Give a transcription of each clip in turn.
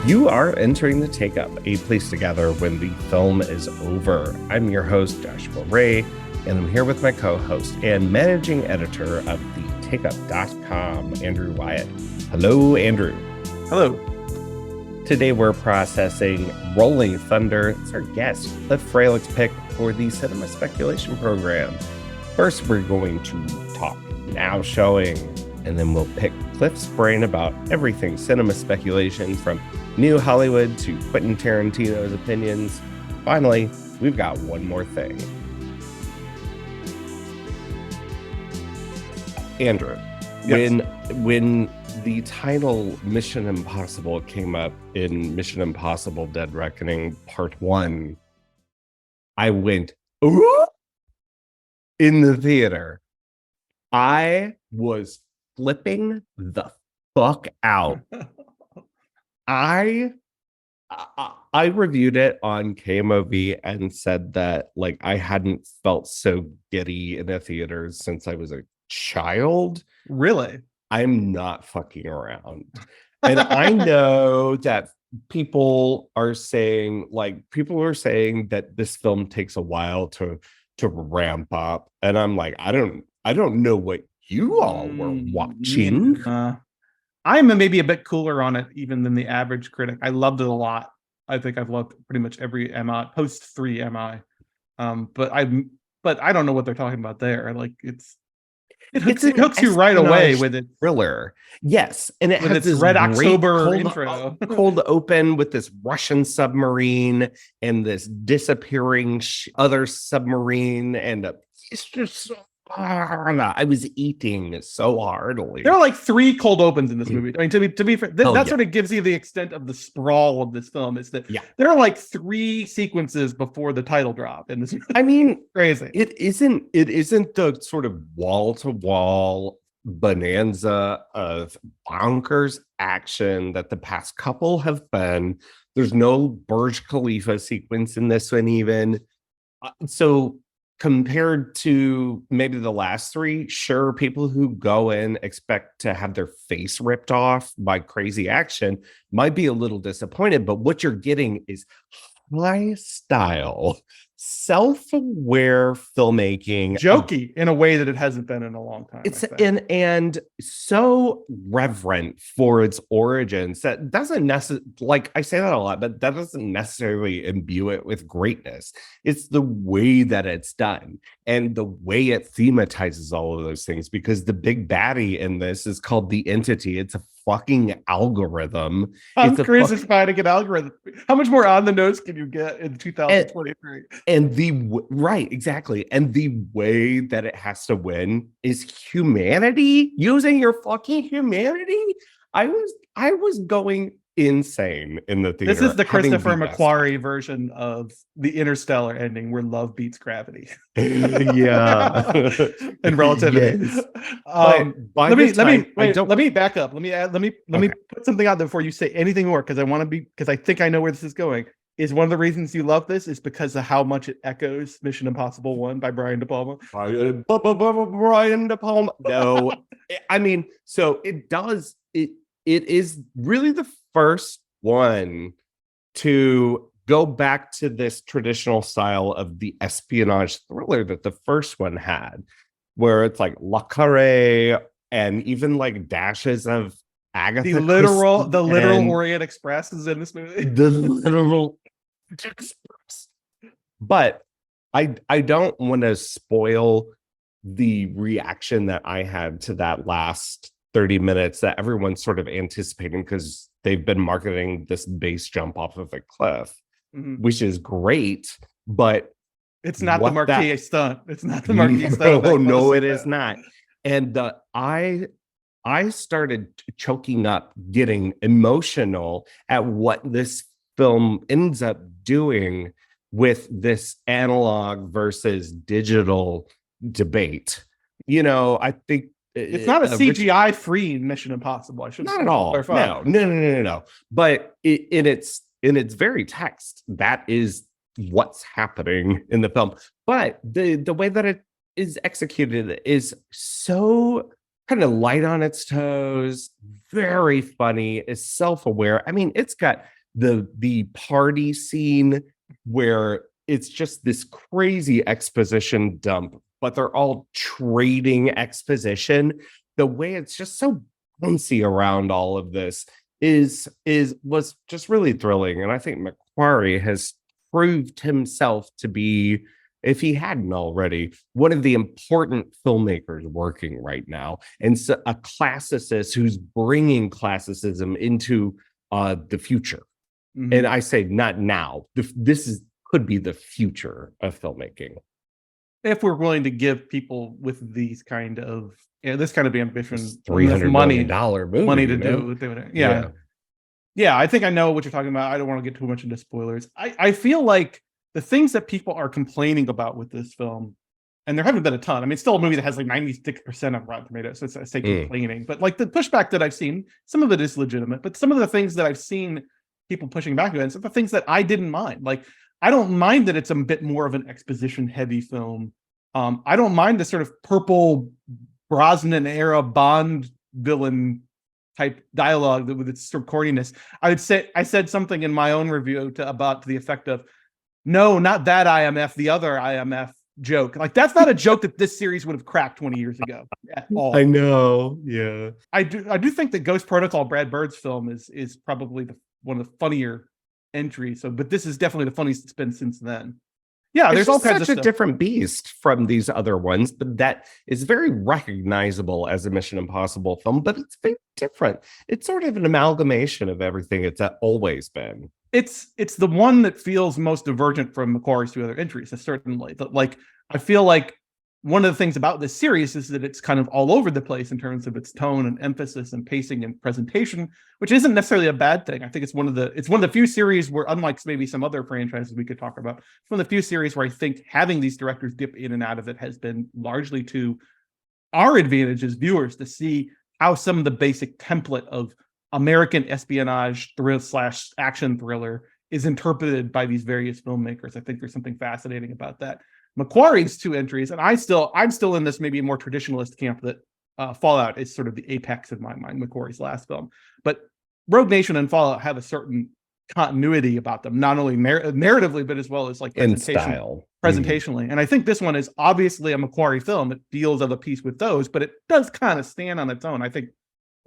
You are entering the Take Up, a place to gather when the film is over. I'm your host, Joshua Ray, and I'm here with my co-host and managing editor of thetakeup.com, Andrew Wyatt. Hello, Andrew. Hello. Today we're processing Rolling Thunder. It's our guest, Cliff Froehlich's pick for the Cinema Speculation Program. First, we're going to talk now showing, and then we'll pick Cliff's brain about everything cinema speculation, from New Hollywood to Quentin Tarantino's opinions. Finally, we've got one more thing. Andrew, Yes. when the title Mission Impossible came up in Mission Impossible Dead Reckoning Part 1, I went, ooh, in the theater. I was flipping the fuck out. I reviewed it on KMOV and said that like I hadn't felt so giddy in a theater since I was a child. Really? I'm not fucking around. And I know that people are saying that this film takes a while to ramp up. And I'm like, I don't know what you all were watching. I'm maybe a bit cooler on it even than the average critic. I loved it a lot. I think I've loved pretty much every MI, post 3 MI. But I don't know what they're talking about there. Like it hooks you right away with it. Thriller. Yes. And it has this Red October cold, intro. Cold open with this Russian submarine and this disappearing other submarine. And it's just so I was eating so heartily. There are like 3 cold opens in this movie. I mean, to be fair, that sort of gives you the extent of the sprawl of this film. Is that there are like 3 sequences before the title drop in this movie. I mean, crazy. It isn't the sort of wall-to-wall bonanza of bonkers action that the past couple have been. There's no Burj Khalifa sequence in this one even. So compared to maybe the last 3, sure, people who go in expect to have their face ripped off by crazy action might be a little disappointed, but what you're getting is high style, self-aware filmicking, jokey in a way that it hasn't been in a long time. It's and so reverent for its origins that doesn't necessarily, like I say that a lot, but that doesn't necessarily imbue it with greatness. It's the way that it's done and the way it thematizes all of those things, because the big baddie in this is called the Entity. It's a fucking algorithm. I'm crucifying an algorithm. How much more on the nose can you get in 2023? Right, exactly. And the way that it has to win is humanity, using your fucking humanity. I was going insane in the theater. This is the Christopher McQuarrie version of the Interstellar ending where love beats gravity. Yeah. And relativity. Yes. Let me back up. Let me put something out there before you say anything more, because I think I know where this is going. Is one of the reasons you love this is because of how much it echoes Mission Impossible 1 by Brian De Palma. Brian De Palma. No, I mean, so it does. It is really the first one to go back to this traditional style of the espionage thriller that the first one had, where it's like Le Carré and even like dashes of Agatha. The literal Orient Express is in this movie. The literal Express. But I don't want to spoil the reaction that I had to that last 30 minutes that everyone's sort of anticipating, because they've been marketing this base jump off of a cliff, which is great, but it's not the marquee stunt. It's not the marquee stunt. No, it is not. And I started choking up, getting emotional at what this film ends up doing with this analog versus digital debate. You know, I think it's not a CGI free Mission Impossible. I should not at all. No. But in its very text, that is what's happening in the film. But the way that it is executed is so kind of light on its toes, very funny, is self-aware. I mean, it's got the party scene where it's just this crazy exposition dump, but they're all trading exposition. The way it's just so bouncy around all of this was just really thrilling. And I think Macquarie has proved himself to be, if he hadn't already, one of the important filmmakers working right now, and so a classicist who's bringing classicism into the future. Mhm. And I say not now. This is could be the future of filmmaking. If we're willing to give people with these kind of this kind of ambition enough $300 million movie, money to you know? do it. Yeah, I think I know what you're talking about. I don't want to get too much into spoilers. I feel like the things that people are complaining about with this film, and there haven't been a ton. I mean, it's still a movie that has like 96% on Rotten Tomatoes, so it's I say complaining. But like the pushback that I've seen, some of it is legitimate, but some of the things that I've seen people pushing back against are the things that I didn't mind. Like, I don't mind that it's a bit more of an exposition heavy film. I don't mind the sort of purple Brosnan era Bond villain type dialogue with its sort of corniness. I said something in my own review about the effect of, no, not that IMF, the other IMF joke. Like, that's not a joke that this series would have cracked 20 years ago at all. I know. Yeah. I do think that Ghost Protocol, Brad Bird's film, is probably one of the funnier entries. So, but this is definitely the funniest it's been since then. Yeah, there's all kinds of stuff. Such a different beast from these other ones, but that is very recognizable as a Mission Impossible film, but it's very different. It's sort of an amalgamation of everything it's always been. It's the one that feels most divergent from Macquarie's two other entries, certainly. But like, I feel like one of the things about this series is that it's kind of all over the place in terms of its tone and emphasis and pacing and presentation, which isn't necessarily a bad thing. I think it's one of the few series where, unlike maybe some other franchises we could talk about, it's one of the few series where I think having these directors dip in and out of it has been largely to our advantage as viewers to see how some of the basic template of American espionage /action thriller is interpreted by these various filmmakers. I think there's something fascinating about that. Macquarie's two entries, and I'm still in this maybe more traditionalist camp that Fallout is sort of the apex in my mind, Macquarie's last film. But Rogue Nation and Fallout have a certain continuity about them, not only narratively, but as well as like presentationally. Mm-hmm. And I think this one is obviously a Macquarie film. It deals of a piece with those, but it does kind of stand on its own. I think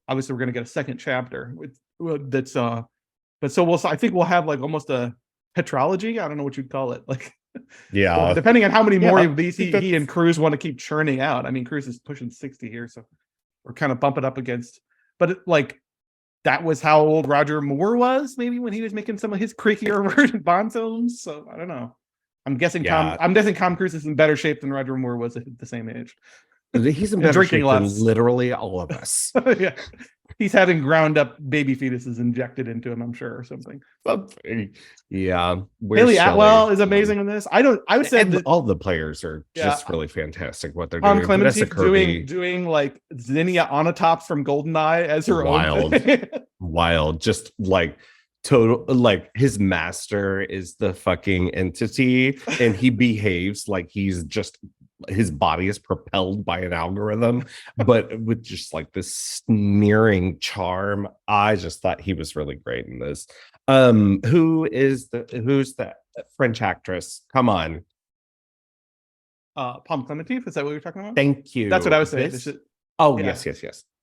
obviously we're going to get a second chapter that's but so I think we'll have like almost a tetralogy. I don't know what you'd call it. Like, yeah, depending on how many more of these he and Cruise want to keep churning out. I mean, Cruise is pushing 60 here, so we're kind of bumping up against. But that was how old Roger Moore was, maybe when he was making some of his creakier version Bond films. So I don't know. I'm guessing Tom Cruise is in better shape than Roger Moore was at the same age. He's in better drinking shape than literally all of us. Yeah. He's having ground up baby fetuses injected into him, I'm sure, or something. Yeah. Haley Atwell is amazing in this. I would say that all the players are just really fantastic what they're doing. Clemency doing like Zinnia Onatopp from GoldenEye as her own thing. Wild. Just like total, like his master is the fucking entity and he behaves like he's just, his body is propelled by an algorithm, but with just like this sneering charm. I just thought he was really great in this. Who's that French actress? Come on. Palm Clemente, is that what you're talking about? Thank you. That's what I was saying. Yes.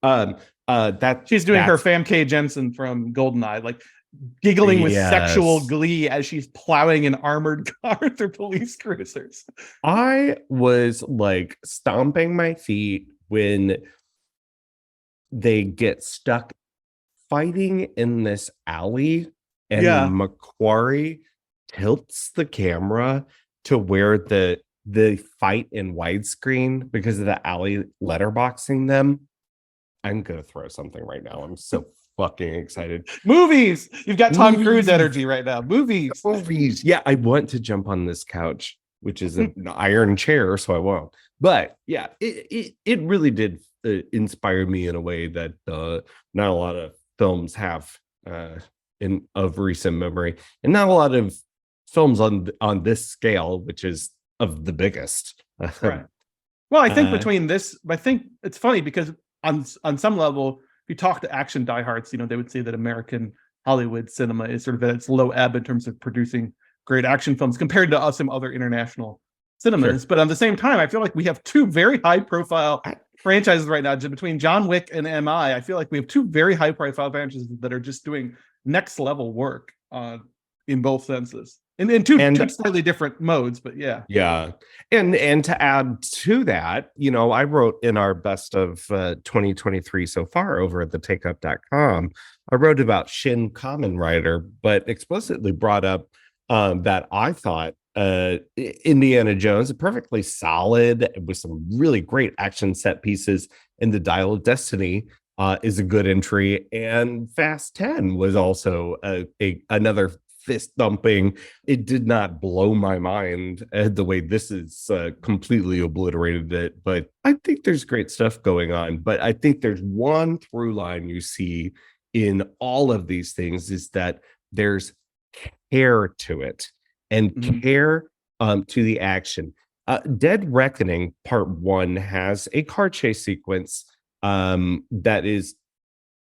That she's doing her Famke Jensen from GoldenEye, like giggling with sexual glee as she's plowing an armored car through police cruisers. I was like stomping my feet when they get stuck fighting in this alley and Macquarie tilts the camera to where the fight in widescreen because of the alley letterboxing them. I'm gonna throw something right now. I'm so fucking excited. Movies. You've got Tom Cruise energy right now. Movies. Yeah, I want to jump on this couch, which is an iron chair, so I won't. But yeah, it really did inspire me in a way that not a lot of films have of recent memory, and not a lot of films on this scale, which is of the biggest. Right. Well, I think between this, I think it's funny because on some level, if you talk to action diehards, they would say that American Hollywood cinema is sort of at its low ebb in terms of producing great action films compared to some other international cinemas. Sure. But at the same time, I feel like we have two very high profile franchises right now between John Wick and MI. I feel like we have two very high profile franchises that are just doing next level work in both senses. In two slightly different modes, but yeah. Yeah. And to add to that, I wrote in our best of 2023 so far over at the takeup.com, I wrote about Shin Kamen Rider, but explicitly brought up that I thought Indiana Jones, perfectly solid with some really great action set pieces in the Dial of Destiny, is a good entry. And Fast 10 was also another fist thumping. It did not blow my mind the way this is completely obliterated it, but I think there's great stuff going on. But I think there's one through line you see in all of these things is that there's care to it and care to the action. Dead Reckoning Part 1 has a car chase sequence that is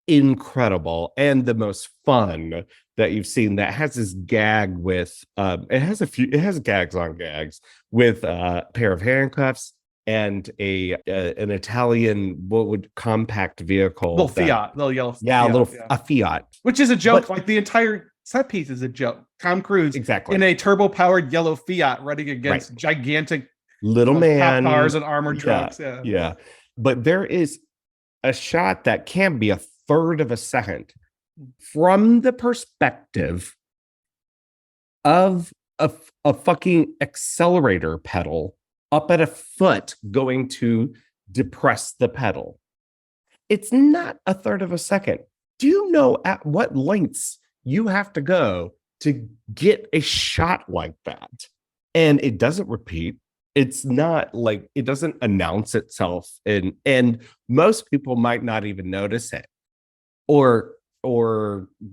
incredible and the most fun that you've seen, that has this gag with it has gags on gags with a pair of handcuffs and an Italian compact vehicle, little yellow a Fiat, which is a joke. Like the entire set piece is a joke. Tom Cruise in a turbo powered yellow Fiat running against gigantic little man cop cars and armored trucks. Yeah. But there is a shot that can be a third of a second from the perspective of a fucking accelerator pedal up at a foot going to depress the pedal. It's not a third of a second. Do you know at what lengths you have to go to get a shot like that? And it doesn't repeat. It's not like it doesn't announce itself, and most people might not even notice it or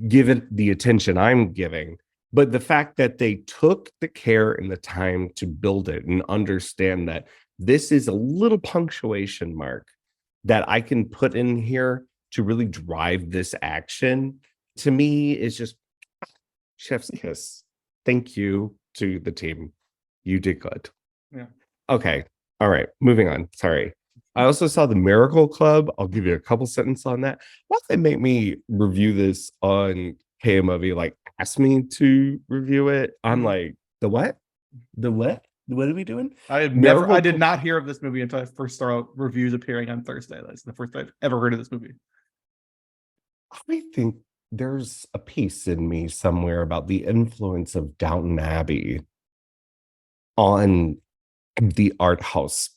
give it the attention I'm giving. But the fact that they took the care and the time to build it and understand that this is a little punctuation mark that I can put in here to really drive this action, to me is just chef's kiss. Thank you to the team. You did good. Yeah. Okay. All right. Moving on. Sorry. I also saw the Miracle Club. I'll give you a couple sentences on that. Why they make me review this on KMOV, like ask me to review it? I'm like, the what? The what? What are we doing? I did not hear of this movie until I first saw reviews appearing on Thursday. That's the first I've ever heard of this movie. I think there's a piece in me somewhere about the influence of Downton Abbey on the art house.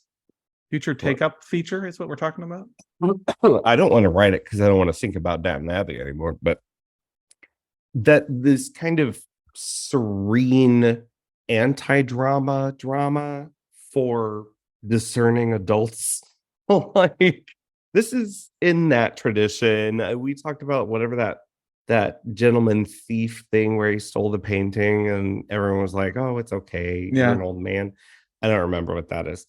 Future take-up feature is what we're talking about. I don't want to write it because I don't want to think about Downton Abbey anymore, but that this kind of serene drama for discerning adults. Like, this is in that tradition. We talked about whatever that gentleman thief thing where he stole the painting and everyone was like, oh, it's okay. You're an old man. I don't remember what that is.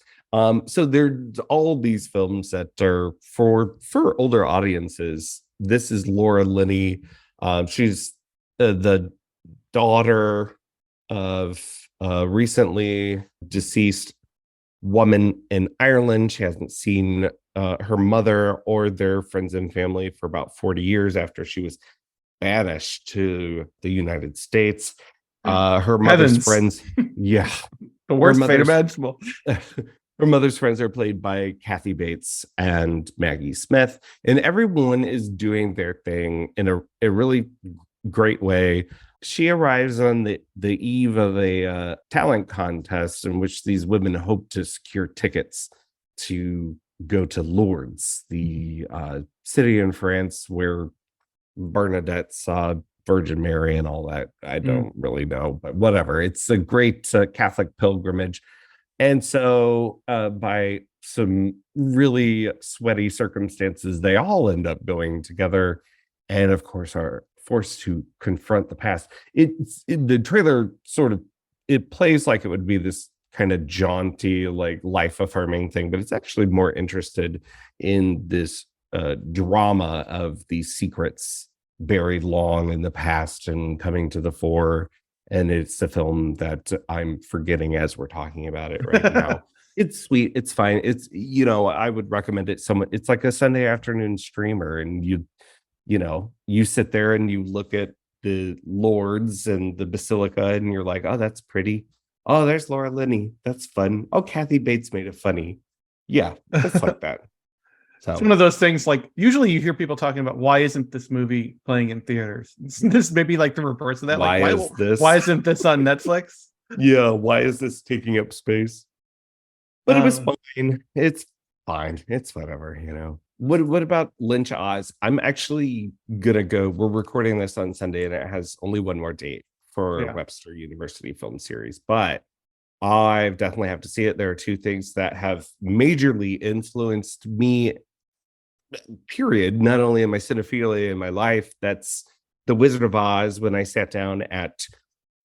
So there's all these films that are for older audiences. This is Laura Linney. She's the daughter of a recently deceased woman in Ireland. She hasn't seen her mother or their friends and family for about 40 years after she was banished to the United States. Her mother's friends, yeah. The worst fate imaginable. Her mother's friends are played by Kathy Bates and Maggie Smith, and everyone is doing their thing in a really great way. She arrives on the eve of a talent contest in which these women hope to secure tickets to go to Lourdes, the city in France where Bernadette saw Virgin Mary and all that. I don't really know, but whatever. It's a great Catholic pilgrimage. And so by some really sweaty circumstances, they all end up going together and, of course, are forced to confront the past. The trailer it plays like it would be this kind of jaunty, like life-affirming thing, but it's actually more interested in this drama of these secrets buried long in the past and coming to the fore. And it's a film that I'm forgetting as we're talking about it right now. It's sweet. It's fine. It's, I would recommend it. It's like a Sunday afternoon streamer, and you sit there and you look at the lords and the basilica, and you're like, oh, that's pretty. Oh, there's Laura Linney. That's fun. Oh, Kathy Bates made it funny. Yeah, just like that. It's one of those things, like, usually you hear people talking about, why isn't this movie playing in theaters? This may be like the reverse of that. Why Like, is this? Why isn't this on Netflix? Yeah, why is this taking up space? But it was fine. It's fine. It's whatever. What about Lynch Oz? I'm actually gonna go. We're recording this on Sunday, and it has only one more date for Webster University Film Series, but I definitely have to see it. There are two things that have majorly influenced me, period, not only in my cinephilia in my life. That's The Wizard of Oz. When I sat down at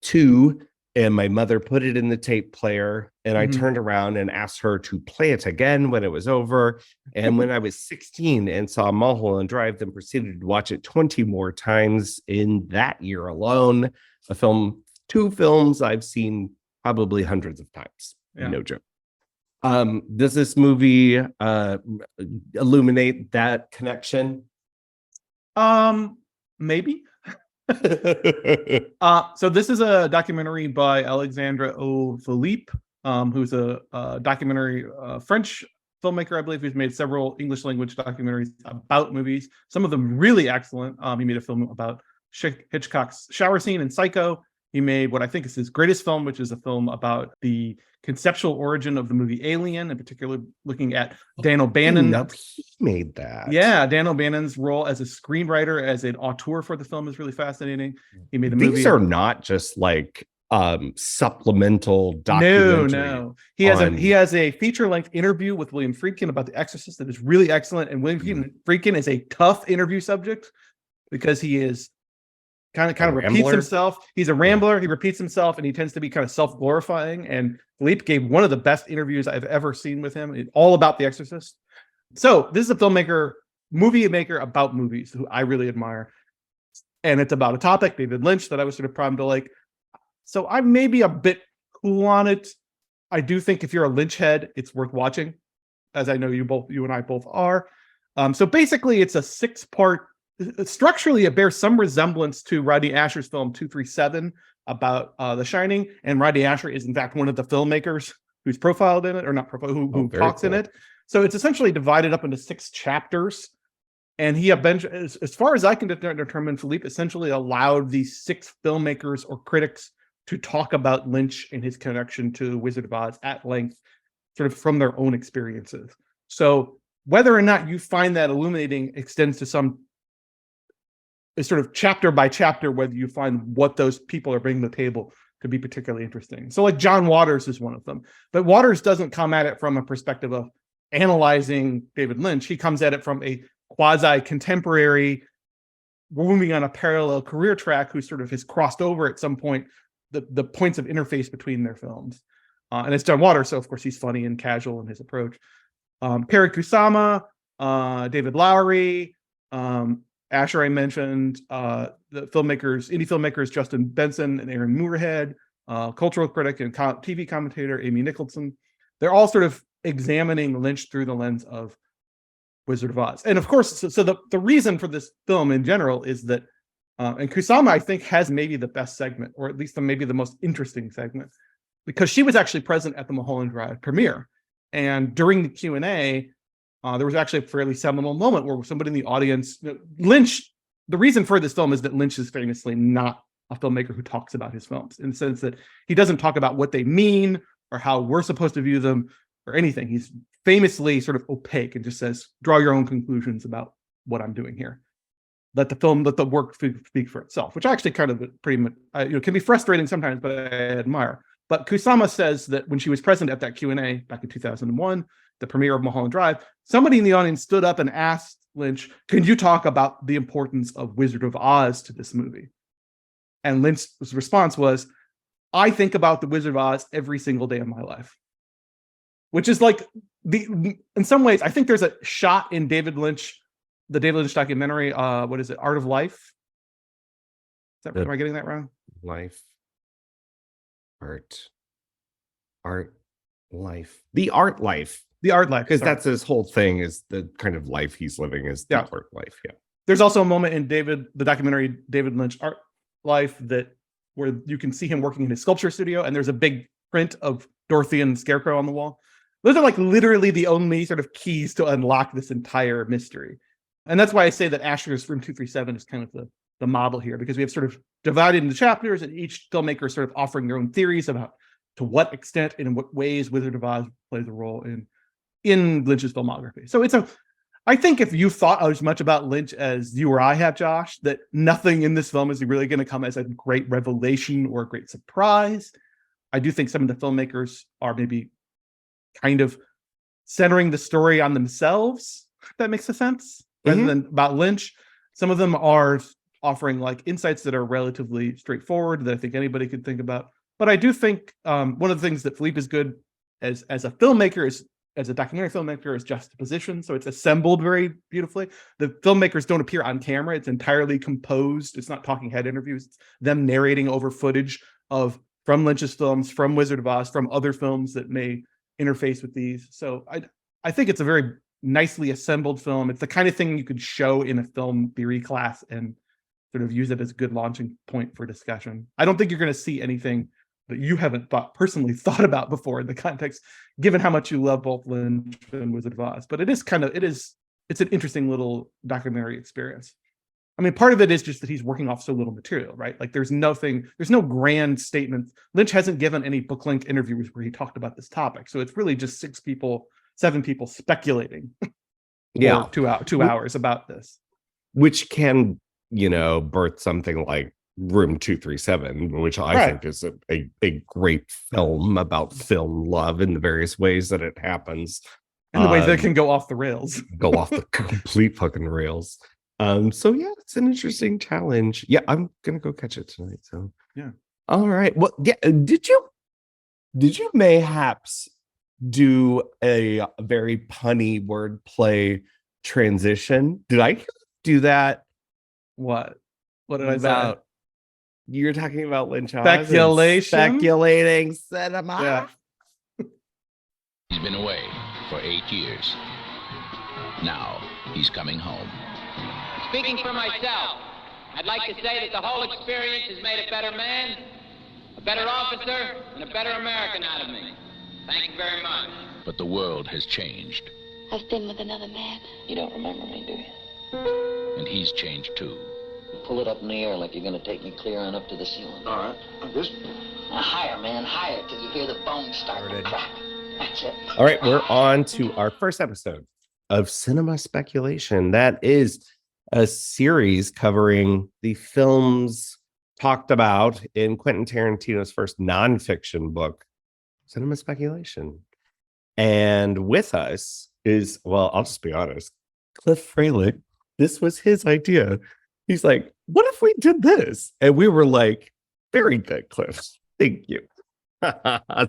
2 and my mother put it in the tape player, and I turned around and asked her to play it again when it was over. And when I was 16 and saw Mulholland Drive, then proceeded to watch it 20 more times in that year alone. Two films I've seen probably hundreds of times. Yeah. No joke. Does this movie illuminate that connection? Maybe. So this is a documentary by Alexandre Froehlich, who's a documentary French filmmaker, I believe, who's made several English language documentaries about movies. Some of them really excellent. He made a film about Hitchcock's shower scene in Psycho. He made what I think is his greatest film, which is a film about the conceptual origin of the movie Alien, in particular looking at Dan O'Bannon. No, he made that. Yeah, Dan O'Bannon's role as a screenwriter, as an auteur for the film is really fascinating. He made a movie. These are not just like supplemental documentary. No. He has a feature-length interview with William Friedkin about The Exorcist that is really excellent. And William Friedkin is a tough interview subject because he is kind of repeats himself. He's a rambler. He repeats himself, and he tends to be kind of self-glorifying. And Philippe gave one of the best interviews I've ever seen with him, all about The Exorcist. So this is a movie maker about movies who I really admire. And it's about a topic, David Lynch, that I was sort of primed to like. So I may be a bit cool on it. I do think if you're a Lynch head, it's worth watching, as I know you and I both are. So basically, it's a 6-part. Structurally, it bears some resemblance to Rodney Asher's film 237 about The Shining, and Rodney Asher is in fact one of the filmmakers who's profiled in it, or not profiled, who talks in it. So it's essentially divided up into 6 chapters, and he as far as I can determine, Philippe essentially allowed these 6 filmmakers or critics to talk about Lynch and his connection to Wizard of Oz at length, sort of from their own experiences. So whether or not you find that illuminating extends to some sort of chapter by chapter, whether you find what those people are bringing to the table could be particularly interesting. So like John Waters is one of them, but Waters doesn't come at it from a perspective of analyzing David Lynch. He comes at it from a quasi-contemporary, moving on a parallel career track, who sort of has crossed over at some point the points of interface between their films. And it's John Waters, so of course he's funny and casual in his approach. Perry Kusama, David Lowery, Asher, I mentioned, the indie filmmakers Justin Benson and Aaron Moorhead, cultural critic and TV commentator Amy Nicholson. They're all sort of examining Lynch through the lens of Wizard of Oz. And of course, so the reason for this film in general is that, and Kusama, I think, has maybe the best segment, or at least maybe the most interesting segment, because she was actually present at the Mulholland Drive premiere. And during the Q&A, there was actually a fairly seminal moment where somebody in the audience, Lynch, the reason for this film is that Lynch is famously not a filmmaker who talks about his films, in the sense that he doesn't talk about what they mean or how we're supposed to view them or anything. He's famously sort of opaque and just says, draw your own conclusions about what I'm doing here. Let the work speak for itself, which actually kind of pretty much, can be frustrating sometimes, but I admire. But Kusama says that when she was present at that Q&A back in 2001, the premiere of Mulholland Drive, somebody in the audience stood up and asked Lynch, can you talk about the importance of Wizard of Oz to this movie? And Lynch's response was, I think about the Wizard of Oz every single day of my life. Which is like, in some ways, I think there's a shot in David Lynch the David Lynch documentary. What is it? Art of Life. Am I getting that wrong? Life, art, life, the art life, because that's his whole thing, is the kind of life he's living is the art life. Yeah. There's also a moment in the documentary David Lynch Art Life where you can see him working in his sculpture studio, and there's a big print of Dorothy and Scarecrow on the wall. Those are like literally the only sort of keys to unlock this entire mystery. And that's why I say that Asher's Room 237 is kind of the model here, because we have sort of divided into chapters, and each filmmaker is sort of offering their own theories about to what extent and in what ways Wizard of Oz plays a role in Lynch's filmography. So I think if you thought as much about Lynch as you or I have, Josh, that nothing in this film is really going to come as a great revelation or a great surprise. I do think some of the filmmakers are maybe kind of centering the story on themselves, if that makes sense, rather than about Lynch. Some of them are offering like insights that are relatively straightforward that I think anybody could think about. But I do think one of the things that Philippe is good as a filmmaker as a documentary filmmaker is juxtaposition. So it's assembled very beautifully. The filmmakers don't appear on camera. It's entirely composed. It's not talking head interviews. It's them narrating over footage from Lynch's films, from Wizard of Oz, from other films that may interface with these. So I think it's a very nicely assembled film. It's the kind of thing you could show in a film theory class and sort of use it as a good launching point for discussion. I don't think you're going to see anything that you haven't personally thought about before in the context, given how much you love both Lynch and Wizard of Oz. But it's an interesting little documentary experience. I mean, part of it is just that he's working off so little material, right? Like there's no grand statement. Lynch hasn't given any book length interviews where he talked about this topic. So it's really just 7 people speculating for 2 hours about this. Which can, birth something like Room 237, which I think is a great film about film love in the various ways that it happens. In the ways that it can go off the rails. Go off the complete fucking rails. So yeah, it's an interesting challenge. Yeah, I'm gonna go catch it tonight. So yeah. All right. Well, yeah. Did you mayhaps do a very punny wordplay transition? Did I do that? What did I say? You're talking about Lynch. Speculating cinema. Yeah. He's been away for 8 years. Now he's coming home. Speaking for myself, I'd like to say that the whole experience has made a better man, a better officer, and a better American out of me. Thank you very much. But the world has changed. I've been with another man. You don't remember me, do you? And he's changed too. Pull it up in the air like you're going to take me clear on up to the ceiling. All right. This. Now higher, man, higher, till you hear the bones start to crack. That's it. All right, we're on to our first episode of Cinema Speculation. That is a series covering the films talked about in Quentin Tarantino's first nonfiction book, Cinema Speculation. And with us is, well, I'll just be honest, Cliff Froehlich. This was his idea. He's like, what if we did this? And we were like, very good, Cliff. Thank you.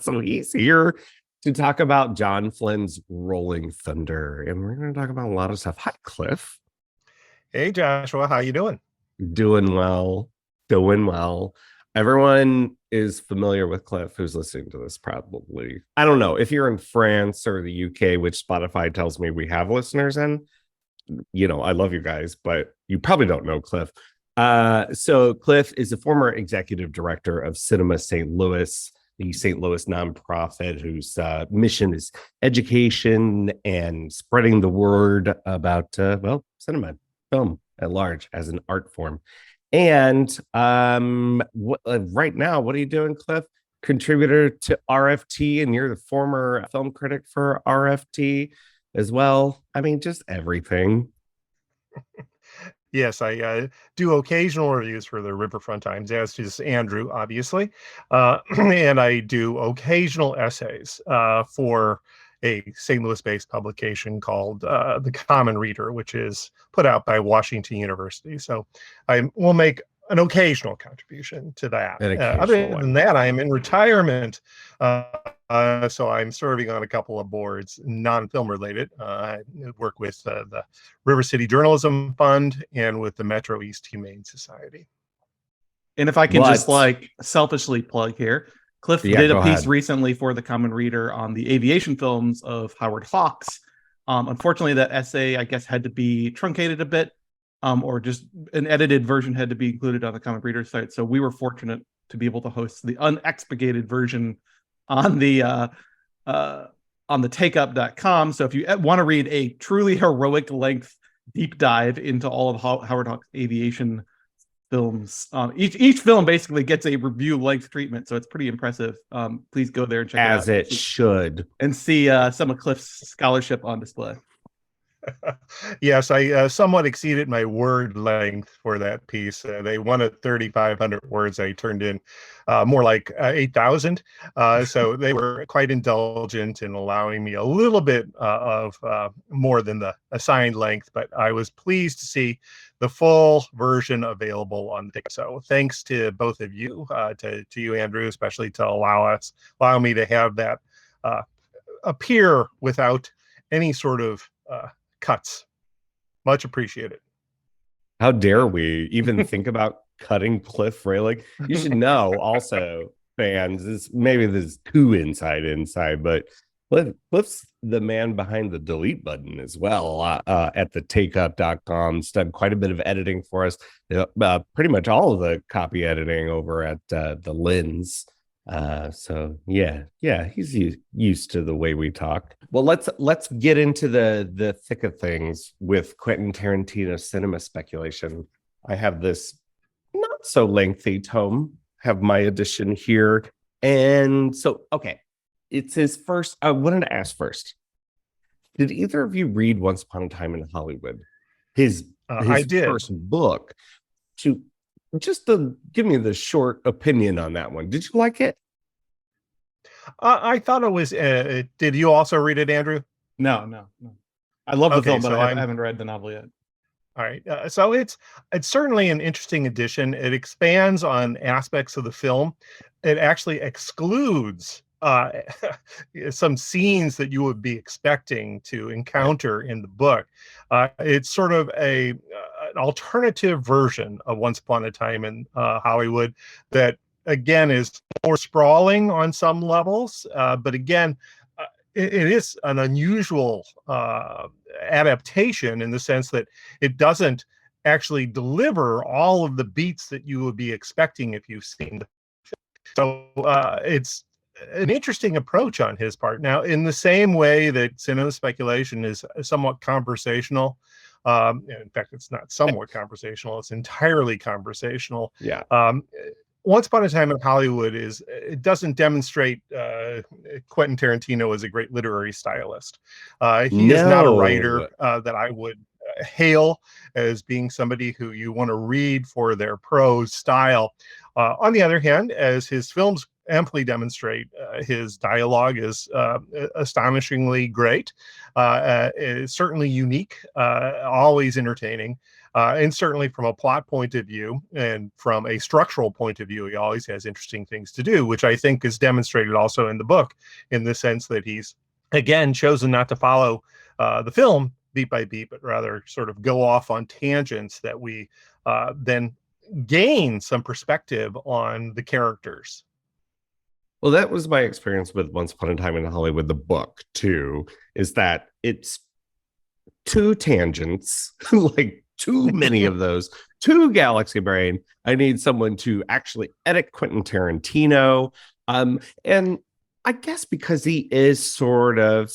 So he's here to talk about John Flynn's Rolling Thunder. And we're going to talk about a lot of stuff. Hi, Cliff. Hey, Joshua. How you doing? Doing well. Doing well. Everyone is familiar with Cliff who's listening to this, probably. I don't know if you're in France or the UK, which Spotify tells me we have listeners in. I love you guys, but you probably don't know Cliff. So Cliff is a former executive director of Cinema St. Louis, the St. Louis nonprofit whose mission is education and spreading the word about, cinema, film at large as an art form. And right now, what are you doing, Cliff? Contributor to RFT, and you're the former film critic for RFT as well. I mean, just everything. Yes, I do occasional reviews for the Riverfront Times, as does Andrew, obviously. And I do occasional essays for a St. Louis-based publication called The Common Reader, which is put out by Washington University. So I will make an occasional contribution to that. Other than that, I am in retirement So I'm serving on a couple of boards, non-film related. I work with the River City Journalism Fund and with the Metro East Humane Society. And if I can just What? like selfishly plug here, Cliff Yeah, did a go piece ahead. recently for the Common Reader on the aviation films of Howard Hawks. Unfortunately, that essay, I guess, had to be truncated a bit, or just an edited version had to be included on the Common Reader site. So we were fortunate to be able to host the unexpurgated version on the takeup.com. So if you want to read a truly heroic length deep dive into all of Howard Hawks aviation films, each film basically gets a review length treatment, so it's pretty impressive. Please go there and check As it out it should. and see some of Cliff's scholarship on display. Yes, I somewhat exceeded my word length for that piece. They wanted 3,500 words. I turned in more like 8,000. So they were quite indulgent in allowing me a little bit of more than the assigned length, but I was pleased to see the full version available on the. So thanks to both of you, to you, Andrew, especially to allow me to have that appear without any sort of cuts. Much appreciated. How dare we even think about cutting Cliff Froehlich? You should know also, fans, maybe this is too inside, but Cliff's the man behind the delete button as well at the takeup.com. He's done quite a bit of editing for us. Pretty much all of the copy editing over at the Lens. So yeah, he's used to the way we talk. Well, let's get into the thick of things with Quentin Tarantino cinema speculation. I have this not so lengthy tome, have my edition here. And so, okay, it's his first. I wanted to ask first, did either of you read Once Upon a Time in Hollywood? His I did. first book. To just to give me the short opinion on that one. Did you like it? I thought it was. Did you also read it, Andrew? No. I love the Okay, film, but so I haven't read the novel yet. All right. So it's certainly an interesting addition. It expands on aspects of the film. It actually excludes some scenes that you would be expecting to encounter in the book. It's sort of an alternative version of Once Upon a Time in Hollywood that, again, is more sprawling on some levels. But again, it is an unusual adaptation in the sense that it doesn't actually deliver all of the beats that you would be expecting if you've seen the film. So it's an interesting approach on his part. Now, in the same way that cinema speculation is somewhat conversational, in fact, it's not somewhat conversational, it's entirely conversational. Yeah. Once Upon a Time in Hollywood it doesn't demonstrate Quentin Tarantino as a great literary stylist. He is not a writer that I would hail as being somebody who you want to read for their prose style. On the other hand, as his films amply demonstrate, his dialogue is astonishingly great, is certainly unique, always entertaining. And certainly from a plot point of view and from a structural point of view, he always has interesting things to do, which I think is demonstrated also in the book in the sense that he's, again, chosen not to follow the film beat by beat, but rather sort of go off on tangents that we then gain some perspective on the characters. Well, that was my experience with Once Upon a Time in Hollywood, the book, too, is that it's two tangents, like too many of those, two galaxy brain. I need someone to actually edit Quentin Tarantino. And I guess because he is sort of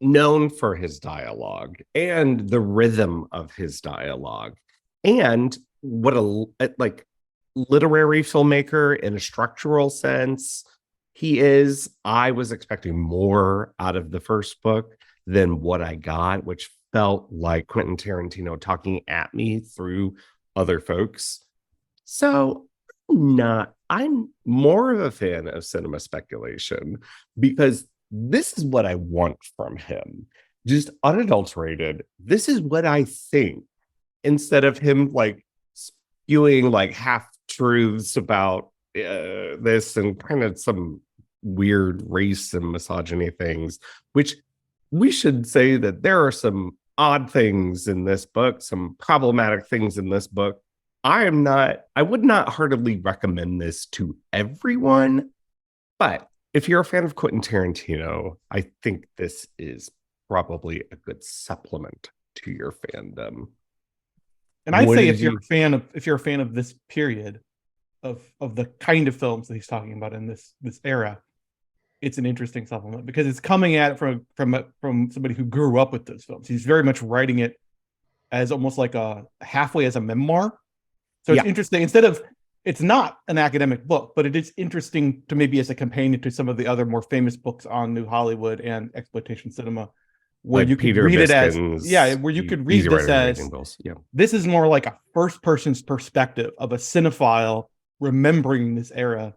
known for his dialogue and the rhythm of his dialogue and what a like literary filmmaker in a structural sense he is. I was expecting more out of the first book than what I got, which felt like Quentin Tarantino talking at me through other folks. So I'm more of a fan of cinema speculation because this is what I want from him. Just unadulterated. This is what I think, instead of him like spewing like half truths about this and kind of some weird race and misogyny things, which we should say that there are some odd things in this book, some problematic things in this book. I would not heartily recommend this to everyone, but if you're a fan of Quentin Tarantino, I think this is probably a good supplement to your fandom. And I'd What say did if you're a fan of this period of the kind of films that he's talking about in this era, it's an interesting supplement because it's coming at it from somebody who grew up with those films. He's very much writing it as almost like a halfway as a memoir. So it's interesting. It's not an academic book, but it is interesting to maybe as a companion to some of the other more famous books on New Hollywood and exploitation cinema, where like you could Peter read Biskin's, it as where you could read Easy this Rider and as Raging Bulls. Yeah. this is more like a first person's perspective of a cinephile remembering this era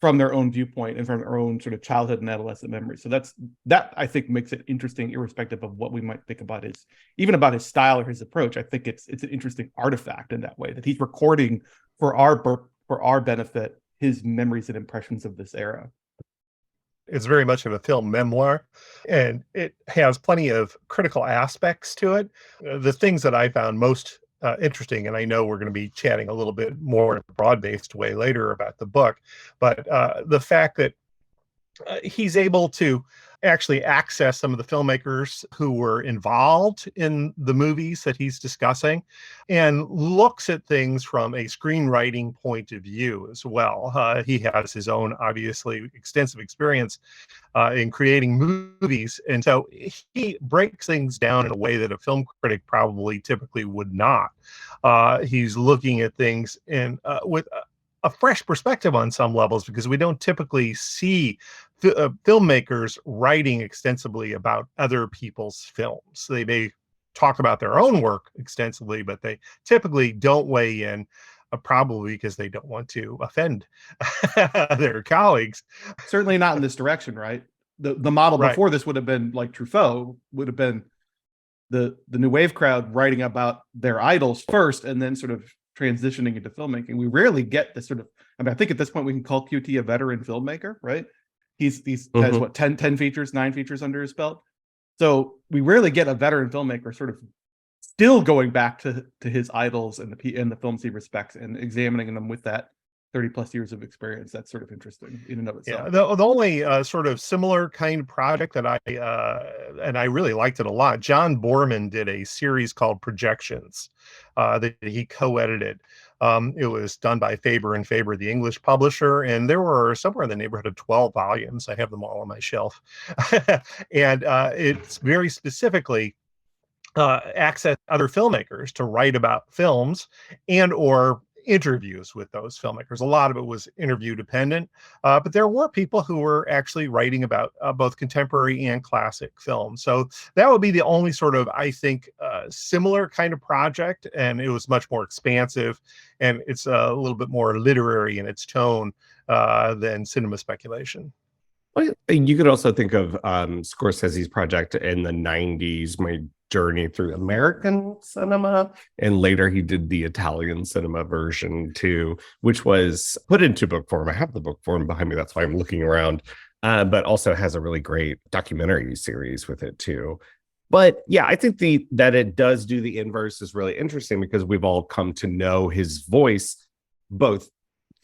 from their own viewpoint and from their own sort of childhood and adolescent memories. So that I think makes it interesting, irrespective of what we might think about about his style or his approach. I think it's an interesting artifact in that way that he's recording for our benefit his memories and impressions of this era. It's very much of a film memoir, and it has plenty of critical aspects to it. The things that I found most interesting, and I know we're going to be chatting a little bit more in a broad-based way later about the book, but the fact that he's able to actually access some of the filmmakers who were involved in the movies that he's discussing and looks at things from a screenwriting point of view as well. He has his own, obviously, extensive experience in creating movies. And so he breaks things down in a way that a film critic probably typically would not. He's looking at things with a fresh perspective on some levels, because we don't typically see filmmakers writing extensively about other people's films. They may talk about their own work extensively, but they typically don't weigh in, probably because they don't want to offend their colleagues. Certainly not in this direction, right? The model before this would have been like Truffaut, would have been the new wave crowd writing about their idols first and then sort of transitioning into filmmaking. We rarely get this sort of, I think at this point we can call QT a veteran filmmaker, right? He's has what 10 features, 9 features under his belt. So we rarely get a veteran filmmaker sort of still going back to his idols and the films he respects and examining them with that 30 plus years of experience. That's sort of interesting in and of itself. Yeah, the only sort of similar kind of project that I really liked it a lot. John Borman did a series called Projections that he co-edited. It was done by Faber and Faber, the English publisher, and there were somewhere in the neighborhood of 12 volumes. I have them all on my shelf. And it's very specifically access other filmmakers to write about films and or interviews with those filmmakers. A lot of it was interview dependent, but there were people who were actually writing about both contemporary and classic films. So that would be the only sort of, I think, similar kind of project, and it was much more expansive, and it's a little bit more literary in its tone than cinema speculation. Well, you could also think of Scorsese's project in the 90s, My Journey Through American Cinema. And later he did the Italian cinema version too, which was put into book form. I have the book form behind me. That's why I'm looking around. But also has a really great documentary series with it too. But yeah, I think that it does do the inverse is really interesting, because we've all come to know his voice both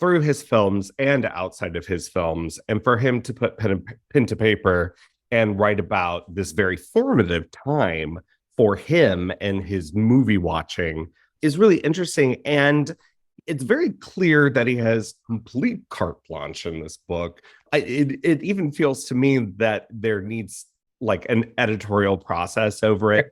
through his films and outside of his films. And for him to put pen to paper and write about this very formative time for him and his movie watching is really interesting. And it's very clear that he has complete carte blanche in this book. It even feels to me that there needs like an editorial process over it.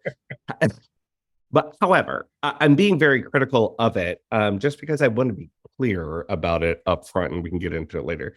But however, I'm being very critical of it, just because I want to be clear about it up front, and we can get into it later.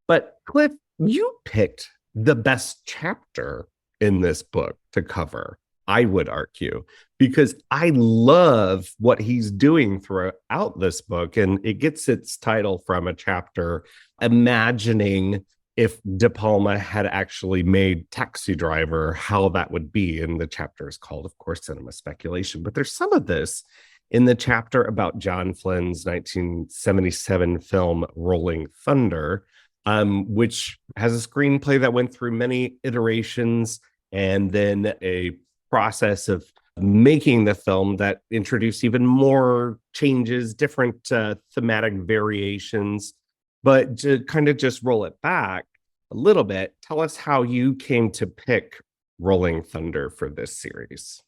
But Cliff, you picked the best chapter in this book to cover, I would argue, because I love what he's doing throughout this book. And it gets its title from a chapter imagining if De Palma had actually made Taxi Driver, how that would be. And the chapter is called, of course, Cinema Speculation. But there's some of this in the chapter about John Flynn's 1977 film Rolling Thunder, which has a screenplay that went through many iterations and then a process of making the film that introduced even more changes, different thematic variations. But to kind of just roll it back a little bit, tell us how you came to pick Rolling Thunder for this series.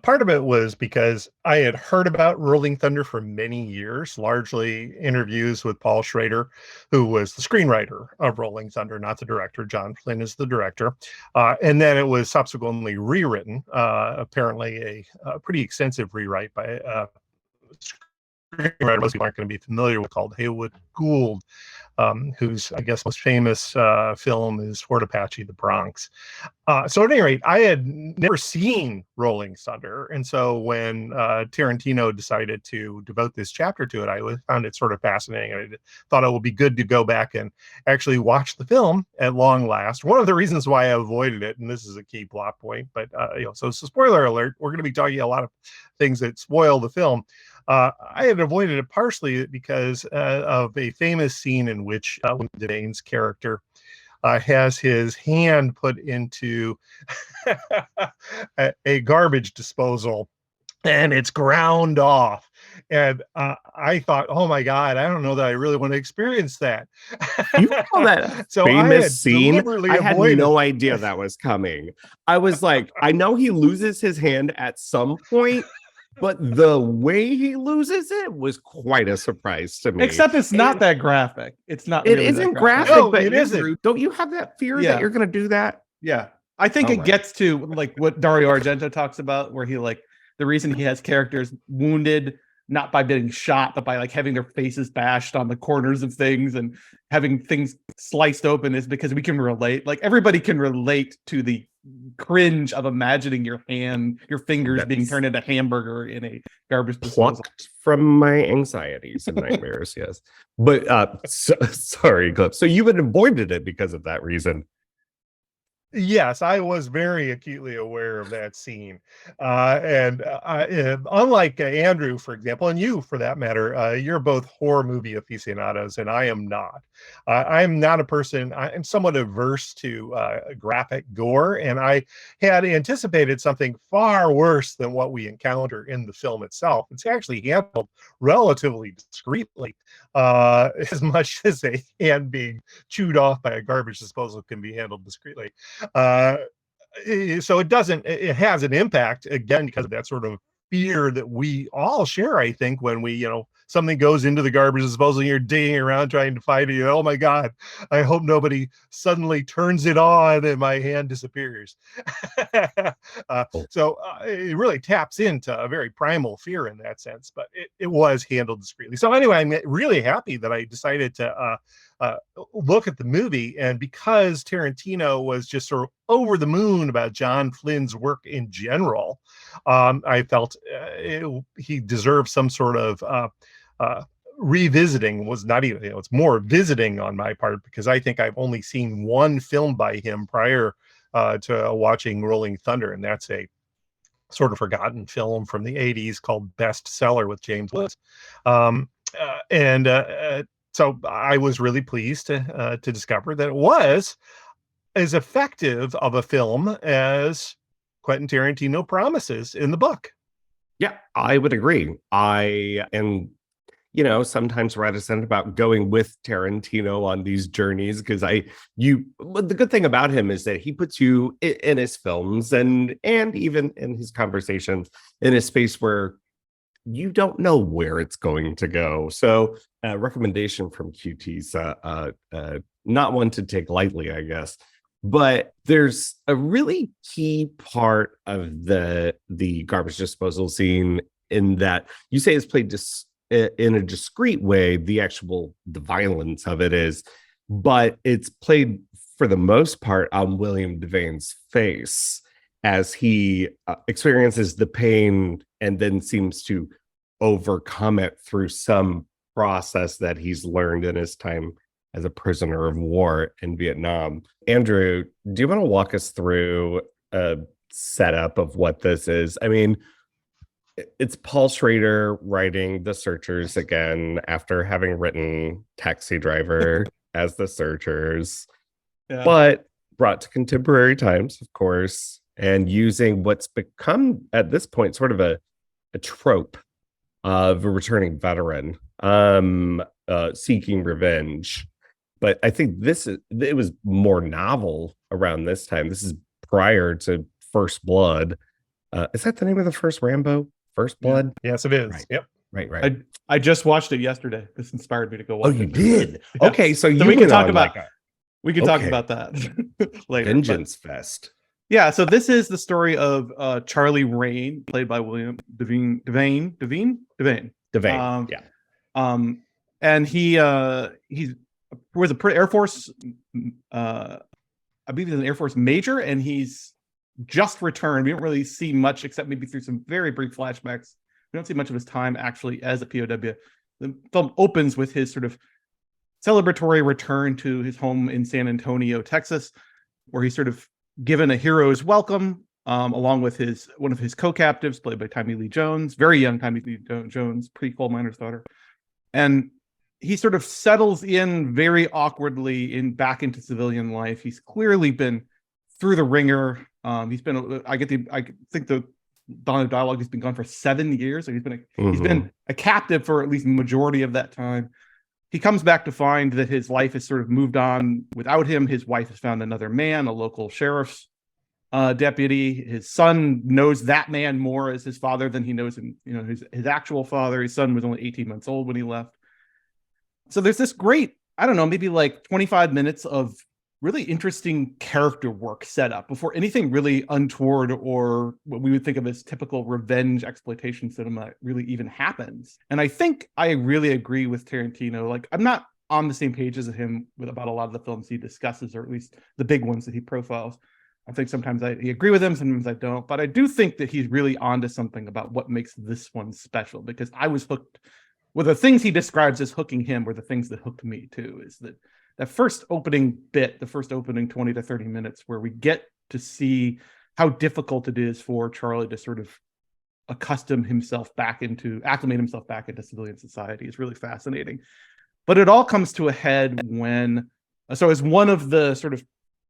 Part of it was because I had heard about Rolling Thunder for many years, largely interviews with Paul Schrader, who was the screenwriter of Rolling Thunder, not the director. John Flynn is the director. And then it was subsequently rewritten, apparently a pretty extensive rewrite by a screenwriter most people aren't going to be familiar with, called Haywood Gould, whose, I guess, most famous film is Fort Apache, The Bronx. So at any rate, I had never seen Rolling Thunder. And so when Tarantino decided to devote this chapter to it, I found it sort of fascinating. I thought it would be good to go back and actually watch the film at long last. One of the reasons why I avoided it, and this is a key plot point, but so spoiler alert, we're going to be talking a lot of things that spoil the film. I had avoided it partially because of a famous scene in which William Devane's character has his hand put into a garbage disposal and it's ground off. And I thought, oh my God, I don't know that I really want to experience that. You call that so famous scene? I had no it. idea that was coming. I was like, I know he loses his hand at some point, but the way he loses it was quite a surprise to me. Except it's not that graphic. It's not. It really isn't that graphic, No, but it isn't. Don't you have that fear that you're going to do that? Yeah, I think it gets to like what Dario Argento talks about, where he like the reason he has characters wounded not by being shot, but by like having their faces bashed on the corners of things and having things sliced open is because we can relate. Like everybody can relate to the cringe of imagining your fingers being turned into hamburger in a garbage disposal. Plucked from my anxieties and nightmares. Yes, but sorry, Cliff. So you had avoided it because of that reason. Yes, I was very acutely aware of that scene. And unlike Andrew, for example, and you for that matter, you're both horror movie aficionados, and I am not. I'm not a person, I'm somewhat averse to graphic gore, and I had anticipated something far worse than what we encounter in the film itself. It's actually handled relatively discreetly, as much as a hand being chewed off by a garbage disposal can be handled discreetly. So it has an impact, again, because of that sort of fear that we all share, I think, when we, something goes into the garbage disposal and you're digging around trying to find it. Oh my God, I hope nobody suddenly turns it on and my hand disappears. So it really taps into a very primal fear in that sense, but it was handled discreetly. So anyway, I'm really happy that I decided to look at the movie, and because Tarantino was just sort of over the moon about John Flynn's work in general, I felt he deserved some sort of revisiting. Was not even, it's more visiting on my part, because I think I've only seen one film by him prior to watching Rolling Thunder, and that's a sort of forgotten film from the 80s called Bestseller with James Woods. So I was really pleased to discover that it was as effective of a film as Quentin Tarantino promises in the book. Yeah, I would agree. I am, sometimes reticent about going with Tarantino on these journeys because the good thing about him is that he puts you in his films and even in his conversations in a space where you don't know where it's going to go. So recommendation from QT's not one to take lightly, I guess. But there's a really key part of the garbage disposal scene in that you say it's played in a discreet way. The violence of it is, but it's played for the most part on William Devane's face as he experiences the pain and then seems to overcome it through some process that he's learned in his time as a prisoner of war in Vietnam. Andrew, do you want to walk us through a setup of what this is? I mean, it's Paul Schrader writing The Searchers again after having written Taxi Driver. as the searchers, Yeah. but brought to contemporary times, of course, and using what's become at this point sort of a trope of a returning veteran seeking revenge. But I think it was more novel around this time. This is prior to First Blood. Is that the name of the first Rambo? First Blood? Yes, it is. Right. Yep. Right. I just watched it yesterday. This inspired me to go watch Oh, it. you did? Yes. Okay, so you we can went talk on about like we can talk okay. about that later. Vengeance Fest. Yeah, so this is the story of Charlie Rain, played by William Devane. Yeah. And he was a Air Force, I believe he's an Air Force major, and he's just returned. We don't really see much except maybe through some very brief flashbacks. We don't see much of his time actually as a POW. The film opens with his sort of celebratory return to his home in San Antonio, Texas, where he's sort of given a hero's welcome, along with one of his co-captives, played by Tommy Lee Jones, very young Tommy Lee Jones, pre-coal miner's daughter. And he sort of settles in very awkwardly back into civilian life. He's clearly been through the ringer. He's been, I think the dialogue, he's been gone for 7 years. So he's been a captive for at least the majority of that time. He comes back to find that his life has sort of moved on without him. His wife has found another man, a local sheriff's deputy. His son knows that man more as his father than he knows him, his actual father. His son was only 18 months old when he left. So there's this great, I don't know, maybe like 25 minutes of really interesting character work set up before anything really untoward or what we would think of as typical revenge exploitation cinema really even happens. And I think I really agree with Tarantino. Like, I'm not on the same page as him about a lot of the films he discusses, or at least the big ones that he profiles. I think sometimes I agree with him, sometimes I don't. But I do think that he's really onto something about what makes this one special, because I was hooked. Well, the things he describes as hooking him were the things that hooked me too. Is that first opening bit, the first opening 20 to 30 minutes, where we get to see how difficult it is for Charlie to sort of acclimate himself back into civilian society, is really fascinating. But it all comes to a head when, so as one of the sort of,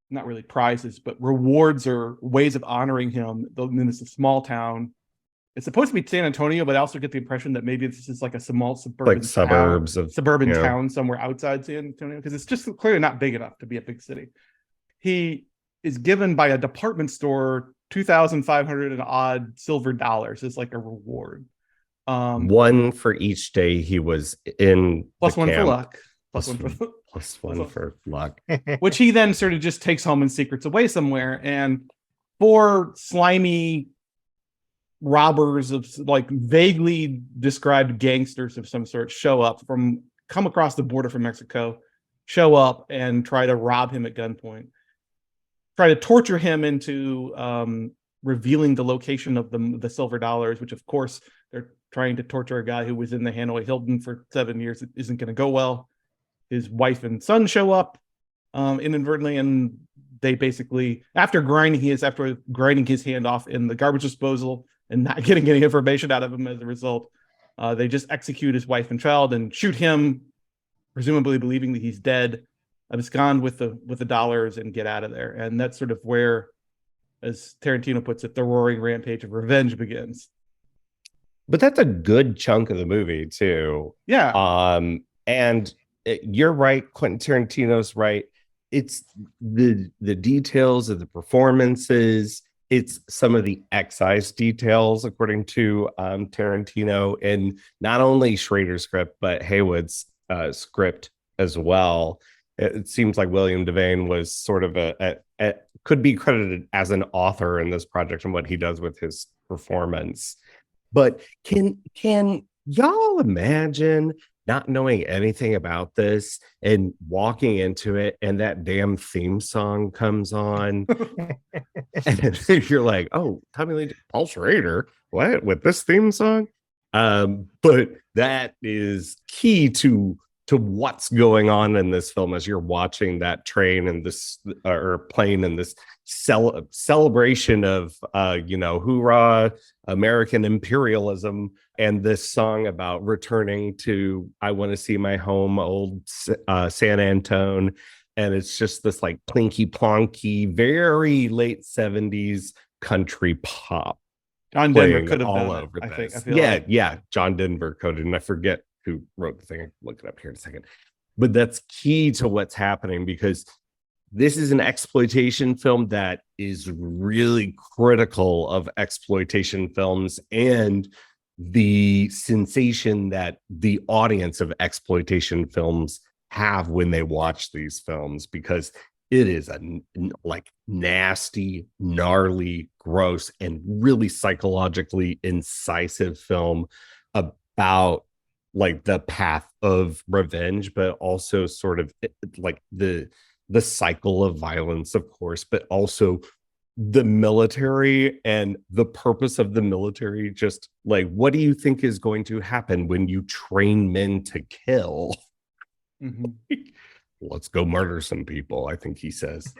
not really prizes, but rewards or ways of honoring him, in this small town. It's supposed to be San Antonio, but I also get the impression that maybe this is like a small suburban town somewhere outside San Antonio, because it's just clearly not big enough to be a big city. He is given by a department store 2,500 and odd silver dollars as like a reward. One for each day he was in plus the one camp. for luck. Plus one for luck. Which he then sort of just takes home and secrets away somewhere. And 4 slimy robbers of like vaguely described gangsters of some sort come across the border from Mexico, show up and try to rob him at gunpoint, try to torture him into revealing the location of the silver dollars, which of course they're trying to torture a guy who was in the Hanoi Hilton for 7 years. It isn't going to go well. His wife and son show up inadvertently, and they basically, after grinding his hand off in the garbage disposal and not getting any information out of him as a result, they just execute his wife and child and shoot him, presumably believing that he's dead, abscond with the dollars and get out of there. And that's sort of where, as Tarantino puts it, the roaring rampage of revenge begins. But that's a good chunk of the movie too. Yeah. And you're right, Quentin Tarantino's right. It's the details of the performances. It's some of the excise details, according to Tarantino, and not only Schrader's script, but Haywood's script as well. It seems like William Devane was sort of could be credited as an author in this project and what he does with his performance. But can y'all imagine not knowing anything about this and walking into it and that damn theme song comes on and you're like, oh, Tommy Lee, Paul Schrader, what, with this theme song? But that is key to to what's going on in this film as you're watching that train and this or plane and this celebration of hoorah American imperialism, and this song about returning to I want to see my home, old San Antone. And it's just this like plinky plonky, very late 70s country pop. John Denver Playing could have all done over it, I think. this. I feel like. Yeah. John Denver coded, and I forget who wrote the thing. I'll look it up here in a second. But that's key to what's happening, because this is an exploitation film that is really critical of exploitation films and the sensation that the audience of exploitation films have when they watch these films, because it is a like nasty, gnarly, gross, and really psychologically incisive film about like the path of revenge, but also sort of like the cycle of violence, of course, but also the military and the purpose of the military. Just like, what do you think is going to happen when you train men to kill? Mhm. Let's go murder some people, I think he says.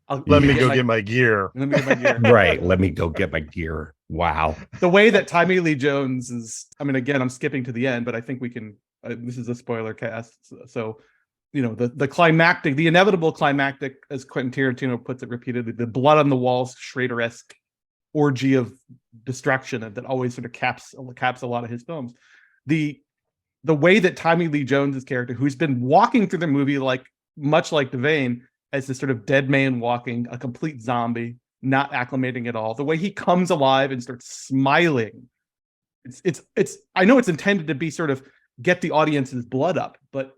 Let me go get my gear. Let me get my gear. Right. Let me go get my gear. Wow. The way that Tommy Lee Jones is, I mean, again, I'm skipping to the end, but I think we can, this is a spoiler cast. So, the climactic, the inevitable climactic, as Quentin Tarantino puts it repeatedly, the blood on the walls, Schrader-esque orgy of destruction that always sort of caps a lot of his films. The way that Tommy Lee Jones's character, who's been walking through the movie much like Devane, as this sort of dead man walking, a complete zombie, not acclimating at all. The way he comes alive and starts smiling. It's I know it's intended to be sort of get the audience's blood up, but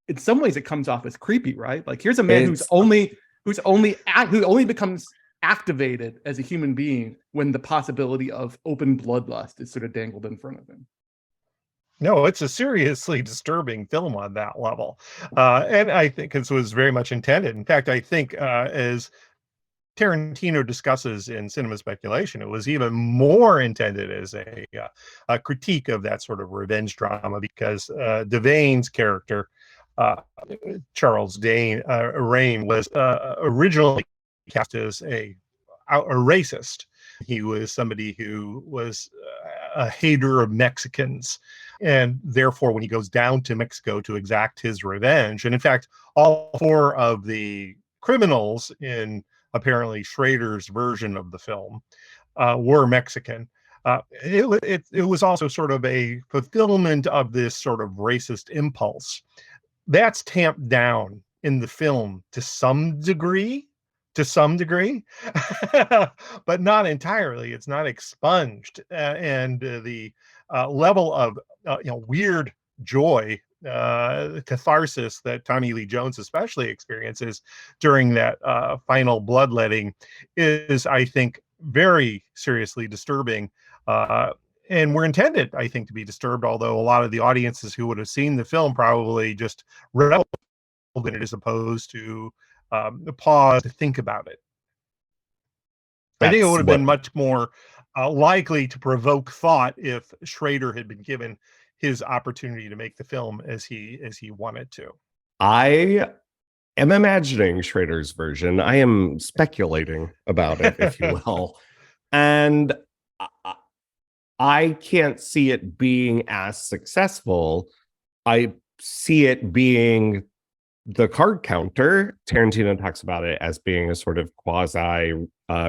in some ways it comes off as creepy, right? Like, here's a man who only becomes activated as a human being when the possibility of open bloodlust is sort of dangled in front of him. No, it's a seriously disturbing film on that level. And I think it was very much intended. In fact, I think as Tarantino discusses in Cinema Speculation, it was even more intended as a critique of that sort of revenge drama, because Devane's character, Charles Rain, was originally cast as a racist. He was somebody who was a hater of Mexicans, and therefore when he goes down to Mexico to exact his revenge, and in fact all four of the criminals in apparently Schrader's version of the film were Mexican. It was also sort of a fulfillment of this sort of racist impulse. That's tamped down in the film to some degree, but not entirely. It's not expunged, and the level of weird joy, catharsis that Tommy Lee Jones especially experiences during that final bloodletting is, I think, very seriously disturbing. And were intended, I think, to be disturbed, although a lot of the audiences who would have seen the film probably just reveled in it as opposed to pause to think about it. I think it would have been much more likely to provoke thought if Schrader had been given his opportunity to make the film as he wanted to. I am imagining Schrader's version. I am speculating about it, if you will. And I can't see it being as successful. I see it being the card counter. Tarantino talks about it as being a sort of quasi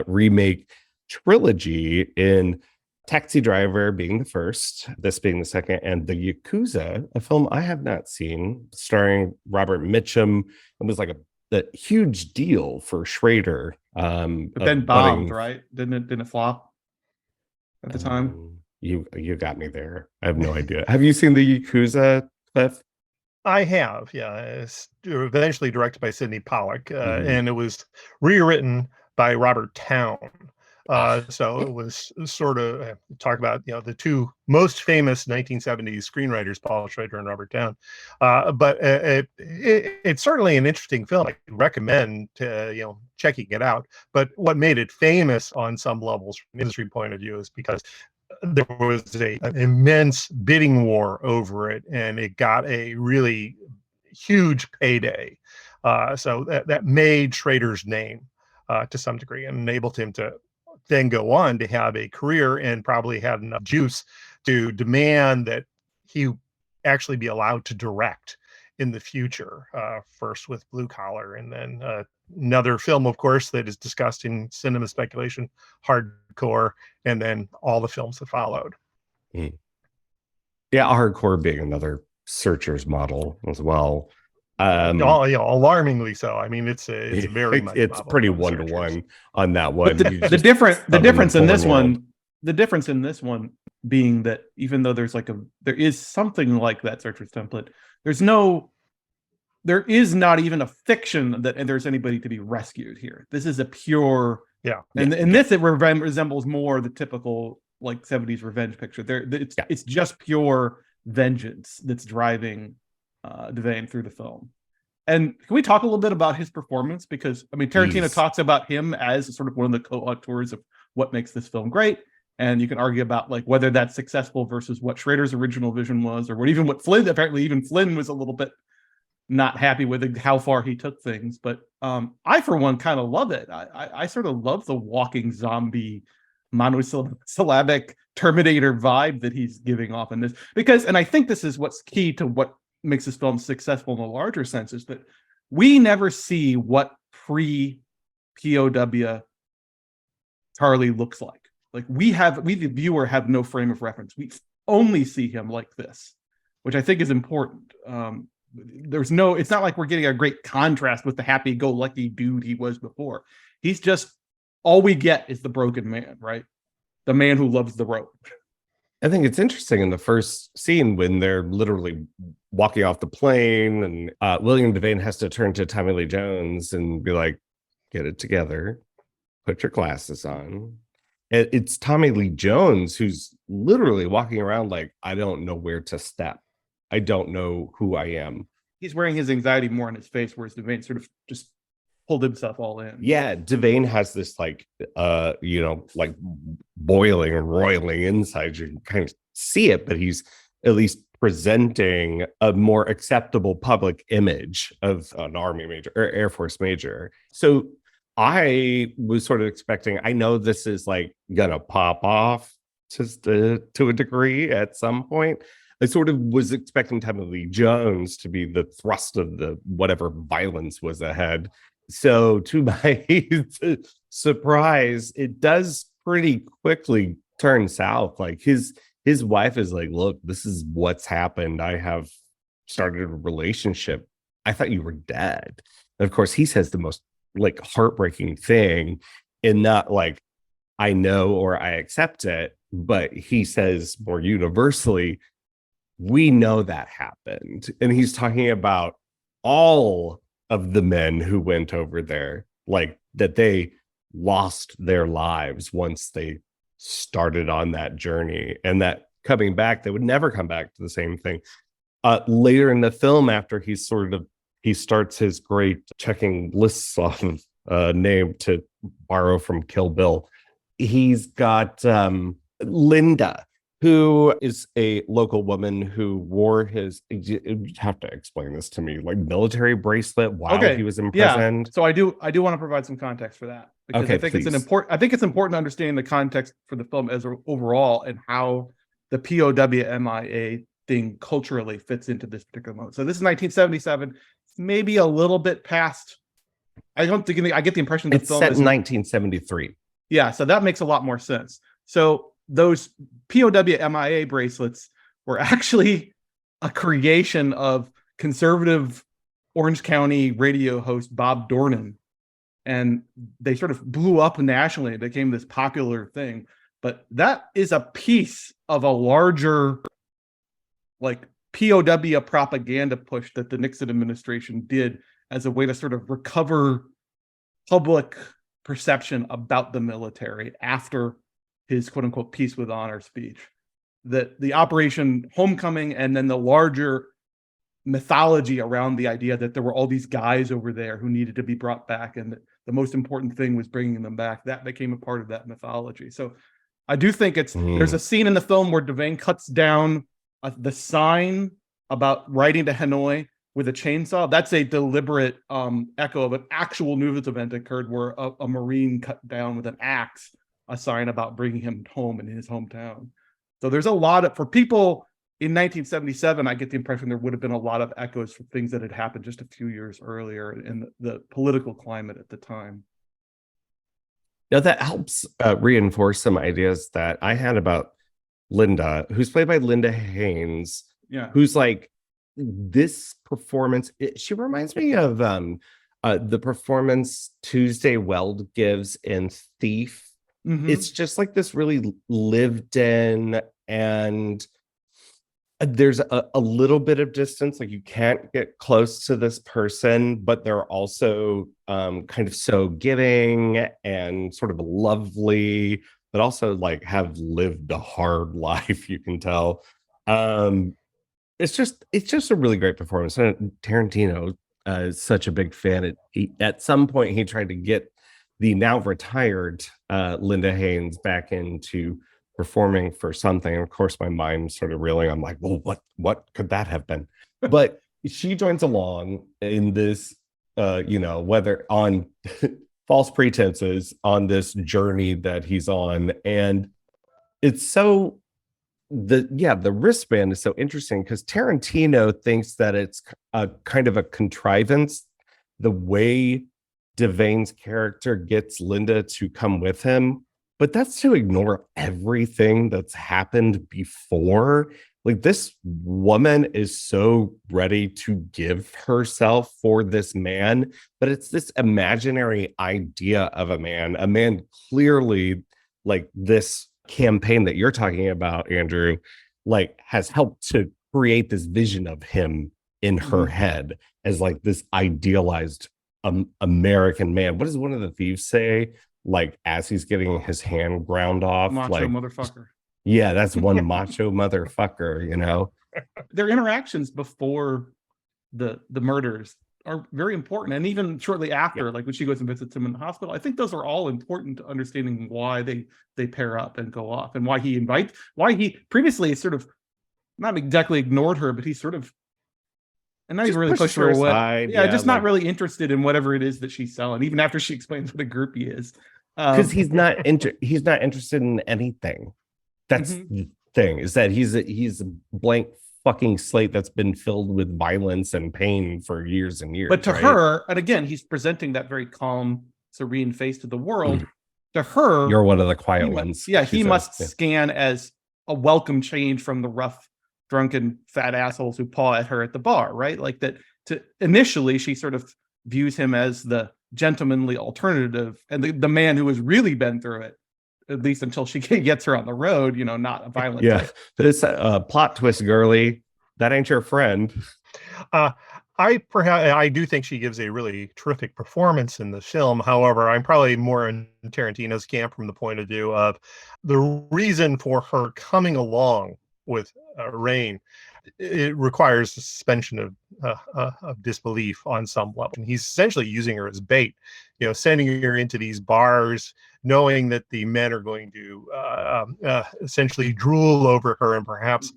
remake trilogy, in Taxi Driver being the first, this being the second, and The Yakuza, a film I have not seen, starring Robert Mitchum. It was like a huge deal for Schrader. But then bombed, right? Didn't it flop at the time? You got me there. I have no idea. Have you seen The Yakuza, Cliff? I have, yeah. It's eventually directed by Sidney Pollack, and it was rewritten by Robert Towne. So it was sort of talk about the two most famous 1970s screenwriters, Paul Schrader and Robert Towne. But it's certainly an interesting film. I recommend checking it out. But what made it famous on some levels from an industry point of view is because there was an immense bidding war over it, and it got a really huge payday. So that made Schrader's name to some degree and enabled him to then go on to have a career and probably had enough juice to demand that he actually be allowed to direct in the future, first with Blue Collar, and then another film, of course, that is discussed in Cinema Speculation, Hardcore, and then all the films that followed. Yeah, Hardcore being another Searchers model as well. Alarmingly so. I mean, it's very much it's pretty 1-to-1 on that one. But the difference in this one, the difference in this one being that even though there is something like that Searchers template, there is not even a fiction that there's anybody to be rescued here. This is a pure, and in this it resembles more the typical like 70s revenge picture. It's just pure vengeance that's driving Devane through the film. And can we talk a little bit about his performance? Because I mean, Tarantino talks about him as sort of one of the co-auteurs of what makes this film great. And you can argue about like whether that's successful versus what Schrader's original vision was, or what Flynn, apparently even Flynn was a little bit not happy with how far he took things. But I, for one, kind of love it. I sort of love the walking zombie monosyllabic Terminator vibe that he's giving off in this, and I think this is what's key to what makes this film successful in a larger sense, is that we never see what pre-POW Charlie looks like. Like we the viewer have no frame of reference. We only see him like this, which I think is important. It's not like we're getting a great contrast with the happy-go-lucky dude he was before. He's just, all we get is the broken man, right? The man who loves the rope. I think it's interesting in the first scene when they're literally walking off the plane and William Devane has to turn to Tommy Lee Jones and be like, get it together, put your glasses on. It's Tommy Lee Jones who's literally walking around like, I don't know where to step. I don't know who I am. He's wearing his anxiety more on his face, whereas Devane sort of just pulled himself all in. Yeah, Devane has this like like boiling and roiling inside. You can kind of see it, but he's at least presenting a more acceptable public image of an Army major or Air Force major. So I was sort of expecting, I know this is like gonna pop off just to a degree at some point. I sort of was expecting Tommy Lee Jones to be the thrust of the whatever violence was ahead. So to my surprise, it does pretty quickly turn south. Like his wife is like, look, this is what's happened. I have started a relationship. I thought you were dead. And of course, he says the most like heartbreaking thing in not like, I know or I accept it, but he says more universally, we know that happened. And he's talking about all of the men who went over there, like that they lost their lives once they started on that journey, and that coming back, they would never come back to the same thing. Later in the film, after he starts his great checking lists off of name to borrow from Kill Bill, he's got Linda, who is a local woman who wore his, you have to explain this to me, like military bracelet while he was imprisoned. Yeah. So I do want to provide some context for that, because I think it's important to understand the context for the film as overall and how the POW-MIA thing culturally fits into this particular moment. So this is 1977, maybe a little bit past. I get the impression that it's set in 1973. Yeah, so that makes a lot more sense. So those POW-MIA bracelets were actually a creation of conservative Orange County radio host Bob Dornan. And they sort of blew up nationally. It became this popular thing. But that is a piece of a larger like POW propaganda push that the Nixon administration did as a way to sort of recover public perception about the military after his quote unquote peace with honor speech. That the Operation Homecoming and then the larger mythology around the idea that there were all these guys over there who needed to be brought back, and the most important thing was bringing them back, that became a part of that mythology. So I do think there's a scene in the film where Devane cuts down the sign about writing to Hanoi with a chainsaw. That's a deliberate echo of an actual news event that occurred where a Marine cut down with an axe a sign about bringing him home in his hometown. So there's a lot of, for people in 1977, I get the impression there would have been a lot of echoes for things that had happened just a few years earlier in the political climate at the time. Now that helps reinforce some ideas that I had about Linda, who's played by Linda Haynes, who's like this performance. She reminds me of the performance Tuesday Weld gives in Thief. It's just like this really lived in, and there's a little bit of distance, like you can't get close to this person, but they're also kind of so giving and sort of lovely, but also like have lived a hard life, you can tell. It's just a really great performance. And Tarantino is such a big fan. At some point he tried to get the now retired Linda Haynes back into performing for something. And of course, my mind started reeling. I'm like, well, what could that have been? But she joins along in this, whether on false pretenses, on this journey that he's on. And it's so, the wristband is so interesting because Tarantino thinks that it's a kind of a contrivance, the way Devane's character gets Linda to come with him, but that's to ignore everything that's happened before. Like, this woman is so ready to give herself for this man, but it's this imaginary idea of a man clearly, like this campaign that you're talking about, Andrew, like has helped to create this vision of him in her head as like this idealized American man. What does one of the thieves say? Like, as he's getting his hand ground off, macho motherfucker. Yeah, that's one macho motherfucker, Their interactions before the murders are very important. And even shortly after, like when she goes and visits him in the hospital, I think those are all important to understanding why they pair up and go off, and why he previously sort of not exactly ignored her, but he sort of, and not even really pushed her away. Aside, just not really interested in whatever it is that she's selling, even after she explains what a groupie is. Because he's not interested in anything. That's the thing, is that he's a blank fucking slate that's been filled with violence and pain for years and years. But to her, and again, he's presenting that very calm, serene face to the world. To her, you're one of the quiet ones. He must scan as a welcome change from the rough, drunken, fat assholes who paw at her at the bar, right? Like that. Initially, she sort of views him as the gentlemanly alternative and the man who has really been through it, at least until she gets her on the road, not a violent type. This plot twist, girly, that ain't your friend. I do think she gives a really terrific performance in the film. However, I'm probably more in Tarantino's camp from the point of view of the reason for her coming along with Rain. It requires a suspension of disbelief on some level. And he's essentially using her as bait, sending her into these bars, knowing that the men are going to essentially drool over her and perhaps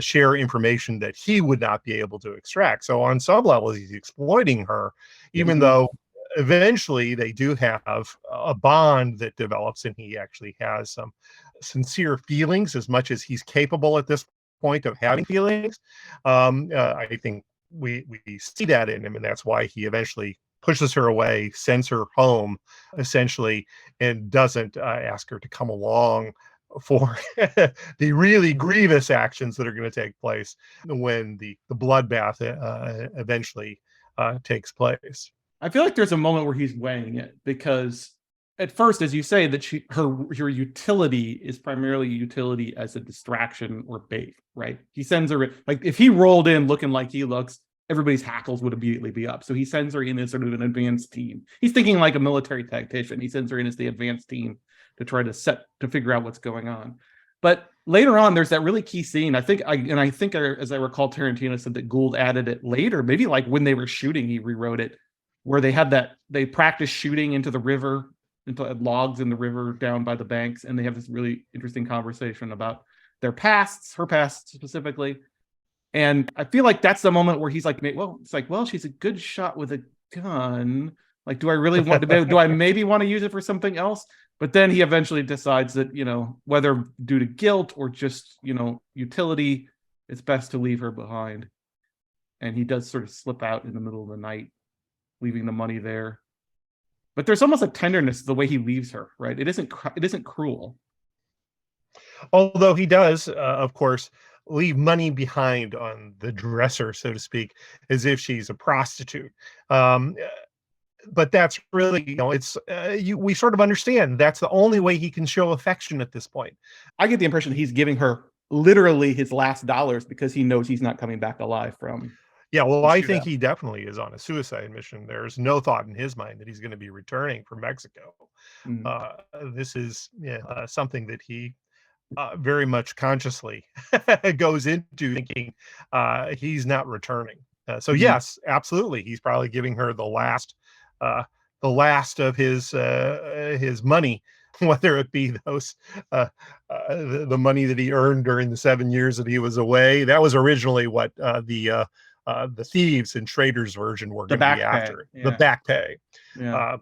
share information that he would not be able to extract. So on some levels, he's exploiting her, even though eventually they do have a bond that develops, and he actually has some sincere feelings as much as he's capable at this point of having feelings. I think we see that in him, and that's why he eventually pushes her away, sends her home, essentially, and doesn't ask her to come along for the really grievous actions that are going to take place when the bloodbath eventually takes place. I feel like there's a moment where he's weighing it, because at first, as you say, that her utility is primarily utility as a distraction or bait, right? He sends her, like, if he rolled in looking like he looks, everybody's hackles would immediately be up. So he sends her in as sort of an advanced team. He's thinking like a military tactician. He sends her in as the advanced team to try to figure out what's going on. But later on, there's that really key scene. I think, as I recall, Tarantino said that Gould added it later, maybe like when they were shooting, he rewrote it, where they practiced shooting into the river into logs in the river down by the banks, and they have this really interesting conversation about their pasts, her past specifically. And I feel like that's the moment where he's like, well, it's like, well, she's a good shot with a gun. Like, do I really want to, do I maybe want to use it for something else? But then he eventually decides that, whether due to guilt or just, utility, it's best to leave her behind. And he does sort of slip out in the middle of the night, leaving the money there. But there's almost a tenderness to the way he leaves her, right? It isn't cruel. Although he does, of course, leave money behind on the dresser, so to speak, as if she's a prostitute. But that's really, it's we sort of understand that's the only way he can show affection at this point. I get the impression he's giving her literally his last dollars because he knows he's not coming back alive from. Yeah, well, I think he definitely is on a suicide mission. There's no thought in his mind that he's going to be returning from Mexico. This is something that he very much consciously goes into thinking he's not returning. So yes, absolutely, he's probably giving her the last of his money, whether it be those the money that he earned during the 7 years that he was away. That was originally what the thieves in Schrader's version were going to be after. The back pay,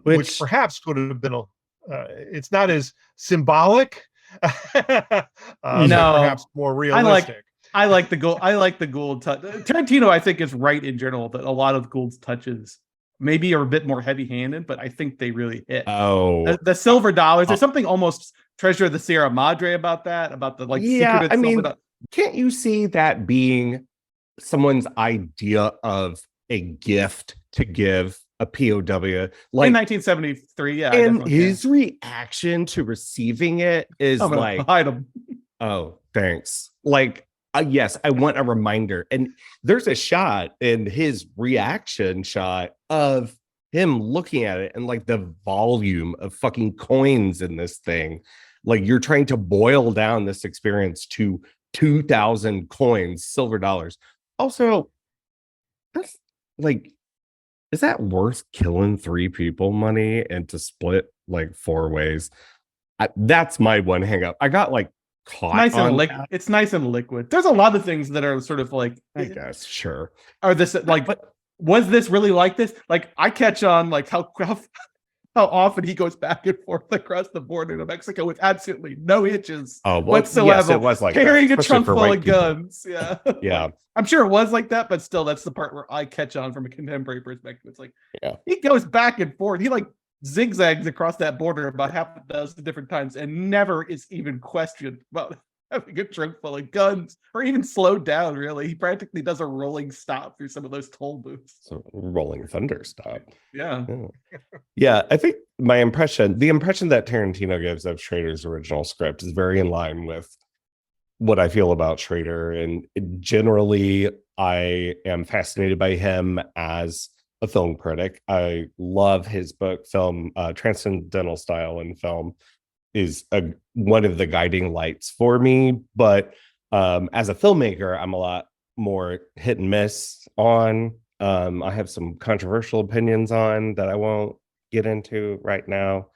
which perhaps would have been it's not as symbolic, no, perhaps more realistic. I like the Gould touch. Tarantino, I think, is right in general that a lot of Gould's touches maybe are a bit more heavy-handed, but I think they really hit. The silver dollars. There's something almost Treasure of the Sierra Madre about that. About the secret. I mean, can't you see that being someone's idea of a gift to give a POW, like in 1973? Yeah, and his reaction to receiving it is like, hide him. Oh, thanks. Like, yes, I want a reminder. And there's a shot in his reaction shot of him looking at it and like the volume of fucking coins in this thing. Like, you're trying to boil down this experience to 2,000 coins, silver dollars. Also, that's like, is that worth killing 3 people money and to split like 4 ways? That's my one hang up. I got like caught. It's nice and liquid. There's a lot of things that are sort of like, I guess, sure. Are this like, was this really like this? Like, I catch on like how often he goes back and forth across the border to Mexico with absolutely no hitches whatsoever. Yes, it was like carrying that, a trunk full of guns. Yeah. Yeah. I'm sure it was like that, but still, that's the part where I catch on from a contemporary perspective. It's like, he goes back and forth. He like zigzags across that border about half a dozen different times and never is even questioned about having a trunk full of guns or even slowed down, really. He practically does a rolling stop through some of those toll booths. So rolling thunder stop. Yeah. Yeah, I think the impression that Tarantino gives of Schrader's original script is very in line with what I feel about Schrader. And generally, I am fascinated by him as a film critic. I love his book, Transcendental Style in Film is one of the guiding lights for me. But as a filmmaker, I'm a lot more hit and miss on. I have some controversial opinions on that I won't get into right now.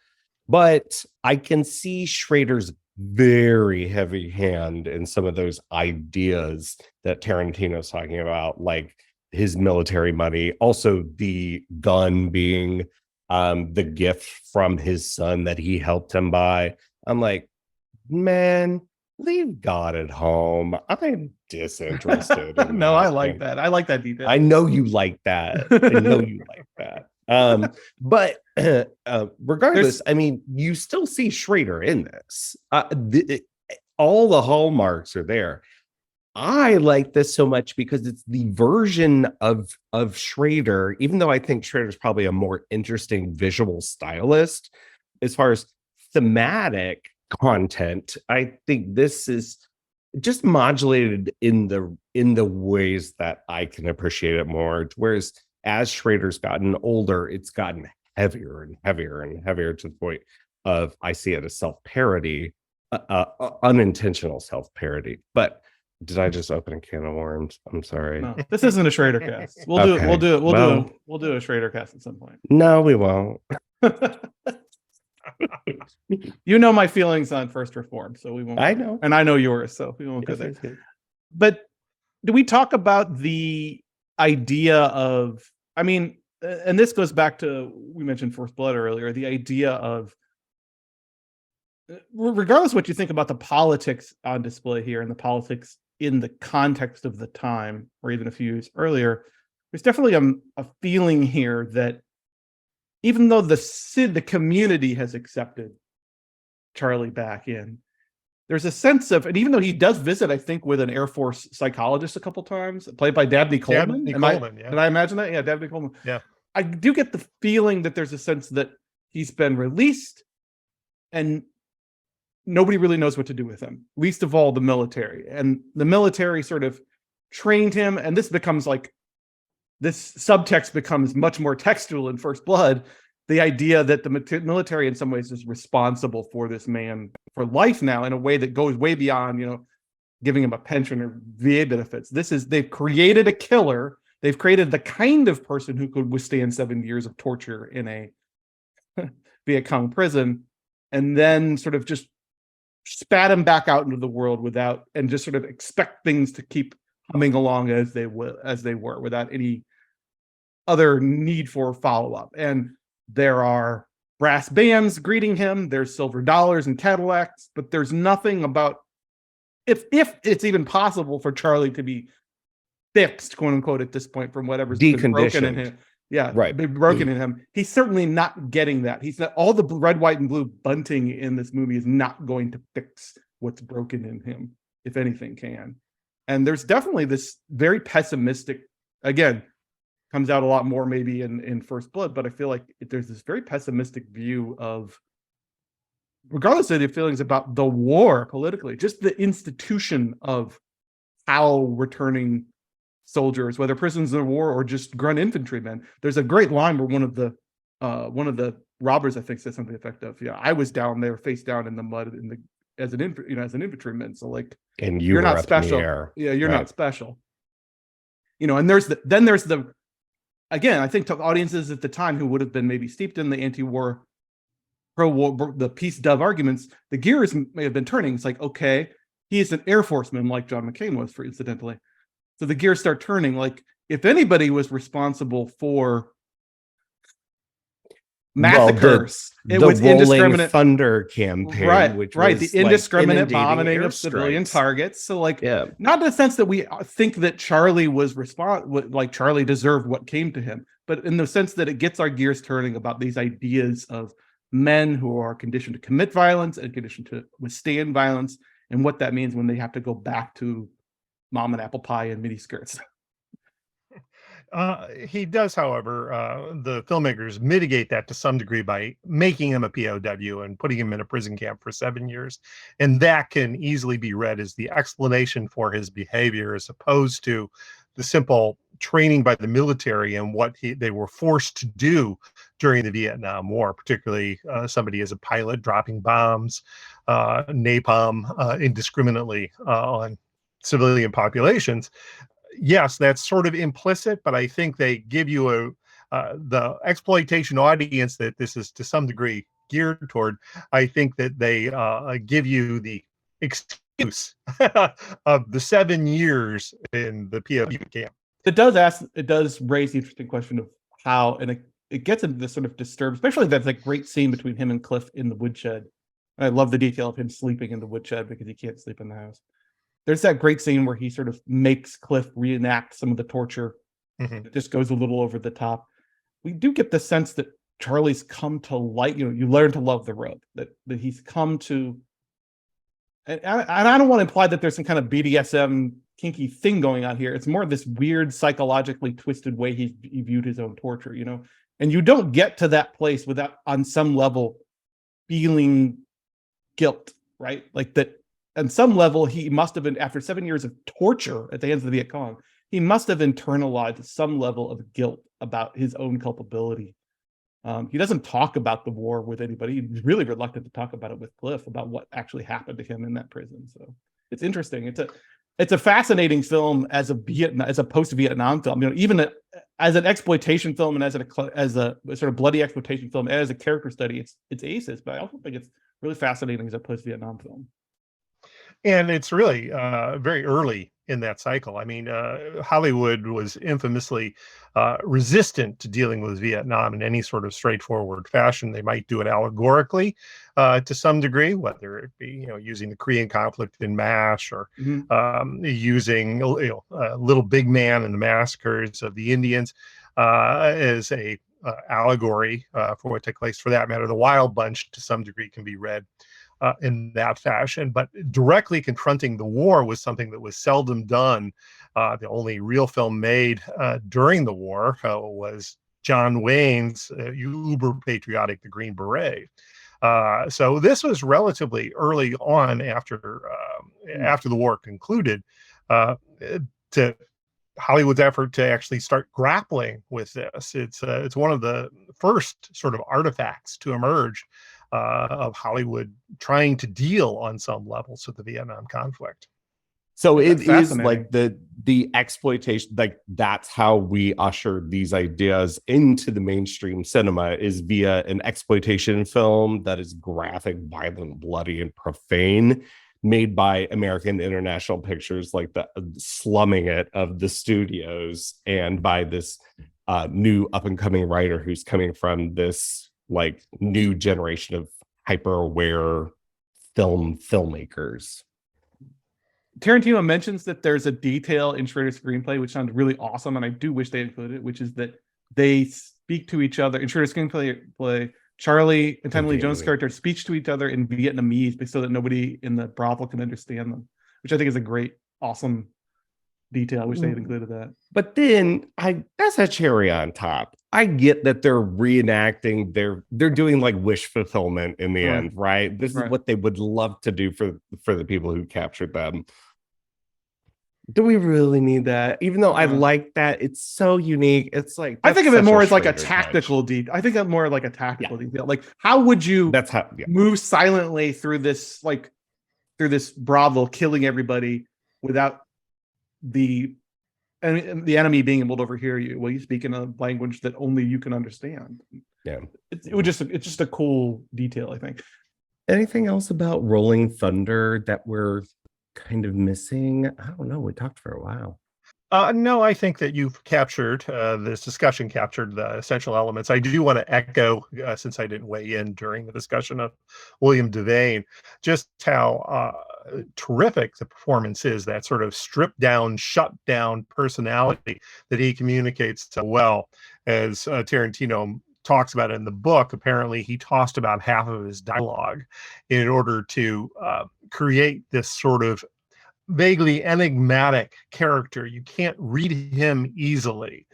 But I can see Schrader's very heavy hand in some of those ideas that Tarantino's talking about, like his military money, also the gun being the gift from his son that he helped him buy. I'm like, man, leave God at home. I'm disinterested. No, I like that. I like that detail. I know you like that. But regardless, I mean, you still see Schrader in this. All the hallmarks are there. I like this so much because it's the version of Schrader, even though I think Schrader's probably a more interesting visual stylist as far as thematic content. I think this is just modulated in the ways that I can appreciate it more. Whereas as Schrader's gotten older, it's gotten heavier and heavier and heavier to the point of I see it as self-parody, unintentional self-parody. But did I just open a can of worms? I'm sorry. No, this isn't a Schrader cast. We'll do a Schrader cast at some point. No, we won't. You know my feelings on First Reformed, so we won't. I know. And I know yours, so we won't go there. Yes. But do we talk about the idea of, I mean, and this goes back to, we mentioned First Blood earlier, the idea of, regardless of what you think about the politics on display here and the politics in the context of the time, or even a few years earlier, there's definitely a feeling here that even though the community has accepted Charlie back in, there's a sense of, and even though he does visit, I think, with an Air Force psychologist a couple times, played by Dabney Coleman. Did I imagine that? Yeah, Dabney Coleman. Yeah. I do get the feeling that there's a sense that he's been released and nobody really knows what to do with him, least of all the military. And the military sort of trained him, and this becomes like, this subtext becomes much more textual in First Blood. The idea that the military in some ways is responsible for this man for life now in a way that goes way beyond, giving him a pension or VA benefits. They've created a killer. They've created the kind of person who could withstand 7 years of torture in a Viet Cong prison, and then sort of just spat him back out into the world and just sort of expect things to keep humming along as they were without any other need for follow-up. And there are brass bands greeting him, there's silver dollars and Cadillacs, but there's nothing about if it's even possible for Charlie to be fixed, quote unquote, at this point from whatever's been broken in him. Yeah, right. Been broken in him. He's certainly not getting that. He's not, all the red, white, and blue bunting in this movie is not going to fix what's broken in him, if anything can. And there's definitely this very pessimistic, again, comes out a lot more maybe in First Blood, but I feel like there's this very pessimistic view of, regardless of the feelings about the war politically, just the institution of how returning soldiers, whether prisoners of war or just grunt infantrymen. There's a great line where one of the robbers, I think, says something effective. Yeah, I was down there, face down in the mud as an infantryman. So like, and you're not special. Yeah, you're not special. And there's the again, I think to audiences at the time who would have been maybe steeped in the anti-war, pro-war, the peace dove arguments, the gears may have been turning. It's like, okay, he is an Air Forceman like John McCain was, for incidentally. So the gears start turning. Like, if anybody was responsible for massacres, it was indiscriminate Thunder campaign, right? Which right, was the indiscriminate like bombing of civilian targets. So, like, not in the sense that we think that Charlie was like Charlie deserved what came to him, but in the sense that it gets our gears turning about these ideas of men who are conditioned to commit violence and conditioned to withstand violence, and what that means when they have to go back to mom and apple pie and mini skirts. He does, however, the filmmakers mitigate that to some degree by making him a POW and putting him in a prison camp for 7 years. And that can easily be read as the explanation for his behavior, as opposed to the simple training by the military and what they were forced to do during the Vietnam War, particularly somebody as a pilot dropping bombs, napalm indiscriminately on civilian populations. Yes, that's sort of implicit, but I think they give you the exploitation audience that this is to some degree geared toward. I think that they give you the excuse of the 7 years in the POW camp. It does raise the interesting question of how, and it gets into this sort of disturbed, especially that like great scene between him and Cliff in the woodshed. And I love the detail of him sleeping in the woodshed because he can't sleep in the house. There's that great scene where he sort of makes Cliff reenact some of the torture. It just goes a little over the top. We do get the sense that Charlie's come to like, you learn to love the rope, that he's come to, and I don't want to imply that there's some kind of BDSM kinky thing going on here. It's more of this weird psychologically twisted way he viewed his own torture, and you don't get to that place without on some level feeling guilt, right? Like that. On some level, he must have been, after 7 years of torture at the hands of the Viet Cong, he must have internalized some level of guilt about his own culpability. He doesn't talk about the war with anybody. He's really reluctant to talk about it with Cliff, about what actually happened to him in that prison. So it's interesting. It's a fascinating film as a post-Vietnam film. Even as an exploitation film and as a sort of bloody exploitation film, as a character study, it's aces. But I also think it's really fascinating as a post-Vietnam film. And it's really very early in that cycle. I mean, Hollywood was infamously resistant to dealing with Vietnam in any sort of straightforward fashion. They might do it allegorically to some degree, whether it be using the Korean conflict in MASH or using Little Big Man and the massacres of the Indians as a allegory for what took place. For that matter, the Wild Bunch to some degree can be read in that fashion, but directly confronting the war was something that was seldom done. The only real film made during the war was John Wayne's uber patriotic The Green Beret. So this was relatively early on after the war concluded to Hollywood's effort to actually start grappling with this. It's one of the first sort of artifacts to emerge of Hollywood trying to deal on some levels with the Vietnam conflict. So it is like the exploitation, like that's how we ushered these ideas into the mainstream cinema, is via an exploitation film that is graphic, violent, bloody, and profane, made by American International Pictures, like the slumming it of the studios, and by this new up and coming writer who's coming from this like new generation of hyper aware filmmakers. Tarantino mentions that there's a detail in Schrader's screenplay which sounds really awesome, and I do wish they included it, which is that they speak to each other in Schrader's screenplay. Charlie and Tommy Lee Jones' character speak to each other in Vietnamese so that nobody in the brothel can understand them, which I think is a great, awesome detail. I wish they had included that. But then that's a cherry on top. I get that they're reenacting, they're doing like wish fulfillment in the end, right? This is what they would love to do for the people who captured them. Do we really need that? Even though I like that, it's so unique. It's like, I think of it more as like a tactical detail. I think of more like a tactical detail. Like, how would you move silently through this brothel, killing everybody without the enemy being able to overhear you? Well, you speak in a language that only you can understand. Yeah, it's just a cool detail, I think. Anything else about Rolling Thunder that we're kind of missing? I don't know. We talked for a while. No, I think that you've captured this discussion, captured the essential elements. I do want to echo, since I didn't weigh in during the discussion of William Devane, just how terrific the performance is, that sort of stripped down, shut down personality that he communicates so well. As Tarantino talks about it in the book, apparently he tossed about half of his dialogue in order to create this sort of vaguely enigmatic character. You can't read him easily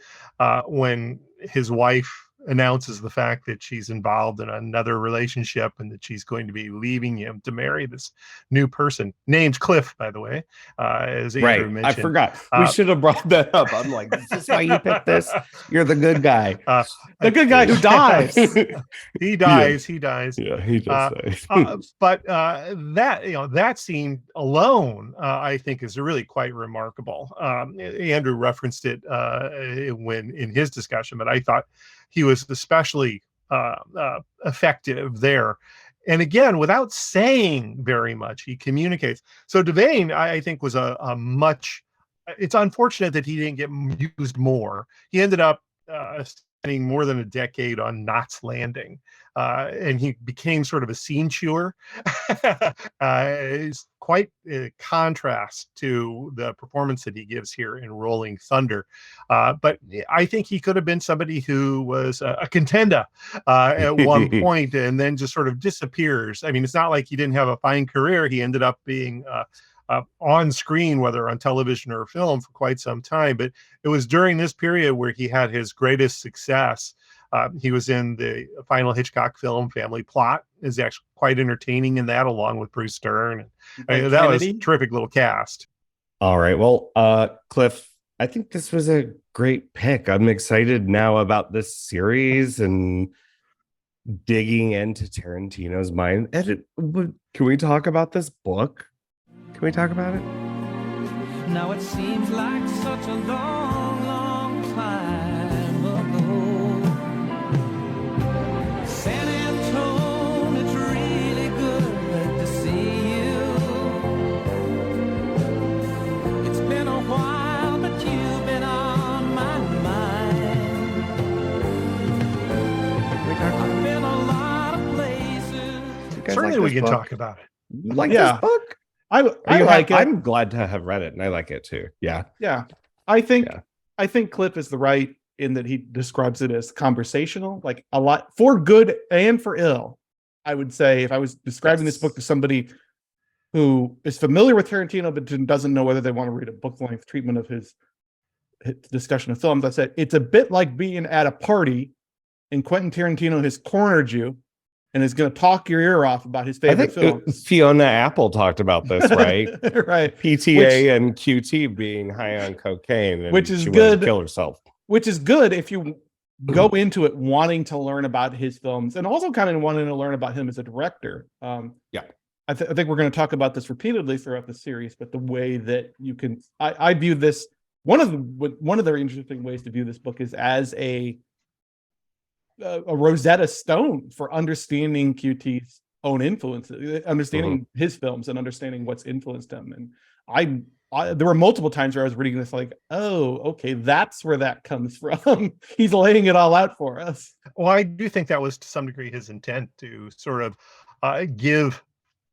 when his wife announces the fact that she's involved in another relationship and that she's going to be leaving him to marry this new person named Cliff, by the way, as Andrew mentioned. I forgot. We should have brought that up. I'm like, is this why you picked this? You're the good guy. The good guy who dies. He dies. He dies. Yeah, he does. But that scene alone, I think, is really quite remarkable. Andrew referenced it when in his discussion, but I thought he was especially effective there. And again, without saying very much, he communicates. So Devane, I think, was a much. It's unfortunate that he didn't get used more. He ended up spending more than a decade on Knots Landing, and he became sort of a scene chewer. It's quite a contrast to the performance that he gives here in Rolling Thunder. But I think he could have been somebody who was a contender at one point and then just sort of disappears. I mean, it's not like he didn't have a fine career. He ended up being on screen, whether on television or film, for quite some time. But it was during this period where he had his greatest success. He was in the final Hitchcock film Family Plot, is actually quite entertaining in that, along with Bruce Stern. That was a terrific little cast. All right. Well, Cliff, I think this was a great pick. I'm excited now about this series and digging into Tarantino's mind. Can we talk about this book? Can we talk about it? Now it seems like such a long, long time like then we this can book? talk about it. You like Yeah. this book? I like it. I'm glad to have read it, and I like it too. Yeah. Yeah. I think Yeah. I think Cliff is the right in that he describes it as conversational, like a lot for good and for ill. I would say if I was describing this Yes. book to somebody who is familiar with Tarantino but doesn't know whether they want to read a book-length treatment of his discussion of films, I said it's a bit like being at a party and Quentin Tarantino has cornered you and is going to talk your ear off about his I favorite think films. Fiona Apple talked about this, right? Right. PTA and QT being high on cocaine, and Which is she wanted to good. kill herself. Which is good if you go into it wanting to learn about his films and also kind of wanting to learn about him as a director. Yeah. I think we're going to talk about this repeatedly throughout the series, but the way that you can, I view this, one of the interesting ways to view this book is as a Rosetta Stone for understanding QT's own influences, understanding his films and understanding what's influenced him. And there were multiple times where I was reading this like, oh, okay, that's where that comes from. He's laying it all out for us. Well, I do think that was to some degree his intent to sort of give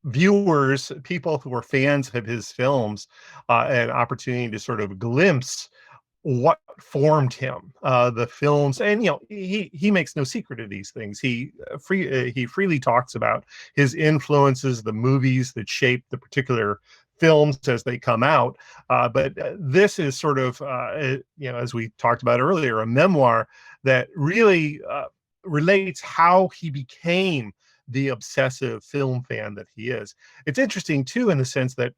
viewers, people who are fans of his films, an opportunity to sort of glimpse what formed him, the films. And he makes no secret of these things. He freely talks about his influences, the movies that shaped the particular films as they come out, but this is sort of as we talked about earlier, a memoir that really relates how he became the obsessive film fan that he is. It's interesting too in the sense that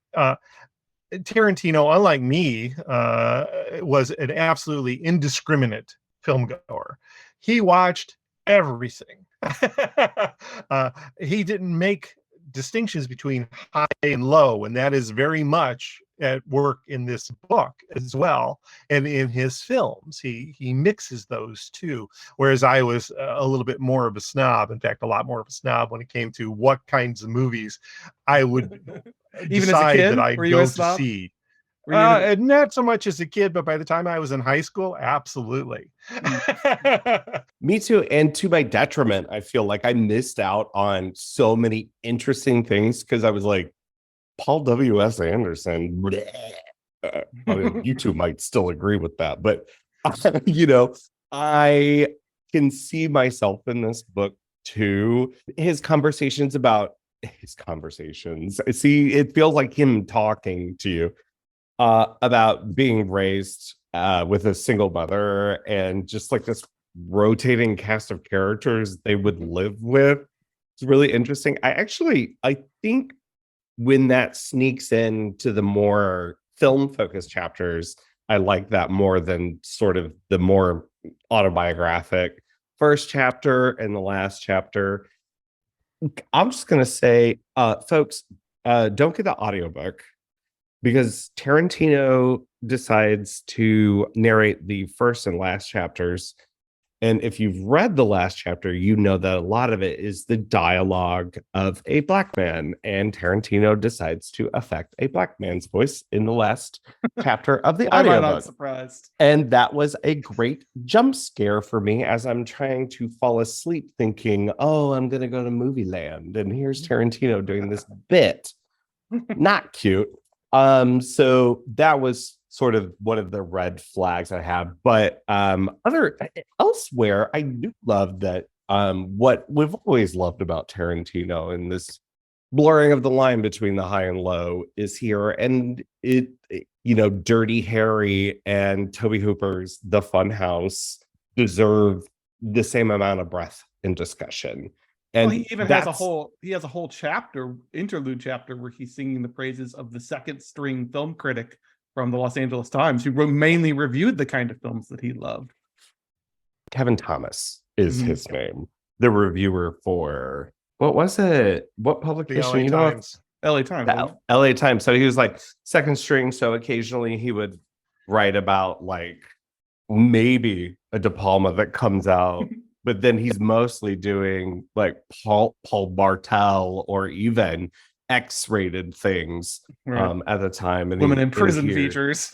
Tarantino, unlike me, was an absolutely indiscriminate film goer. He watched everything. He didn't make distinctions between high and low, and that is very much at work in this book as well, and in his films he mixes those two, whereas I was a little bit more of a snob, in fact a lot more of a snob when it came to what kinds of movies I would Even decide as a kid, that I'd were you go a to snob? see. Were you And not so much as a kid, but by the time I was in high school, absolutely. Me too. And to my detriment, I feel like I missed out on so many interesting things because I was like, Paul W.S. Anderson. Bleh. I mean, you two might still agree with that, but I can see myself in this book too. His conversations. See, it feels like him talking to you about being raised with a single mother and just like this rotating cast of characters they would live with. It's really interesting. I think when that sneaks into the more film focused chapters, I like that more than sort of the more autobiographic first chapter and the last chapter. I'm just going to say, folks, don't get the audiobook because Tarantino decides to narrate the first and last chapters. And if you've read the last chapter, you know that a lot of it is the dialogue of a black man. And Tarantino decides to affect a black man's voice in the last chapter of the Why am I not audiobook. surprised? And that was a great jump scare for me as I'm trying to fall asleep thinking, oh, I'm going to go to movie land. And here's Tarantino doing this bit. Not cute. So that was sort of one of the red flags I have. But elsewhere, I do love that what we've always loved about Tarantino and this blurring of the line between the high and low is here. And Dirty Harry and Toby Hooper's The Funhouse deserve the same amount of breath in discussion. And he even has a whole chapter, interlude chapter, where he's singing the praises of the second string film critic from the Los Angeles Times, who mainly reviewed the kind of films that he loved. Kevin Thomas is his name. The reviewer for, what was it? What publication? The LA Times. LA Times. The LA Times. So he was like second string. So occasionally he would write about like maybe a De Palma that comes out. But then he's mostly doing like Paul Bartel or even X-rated things at the time. And Women in Prison features.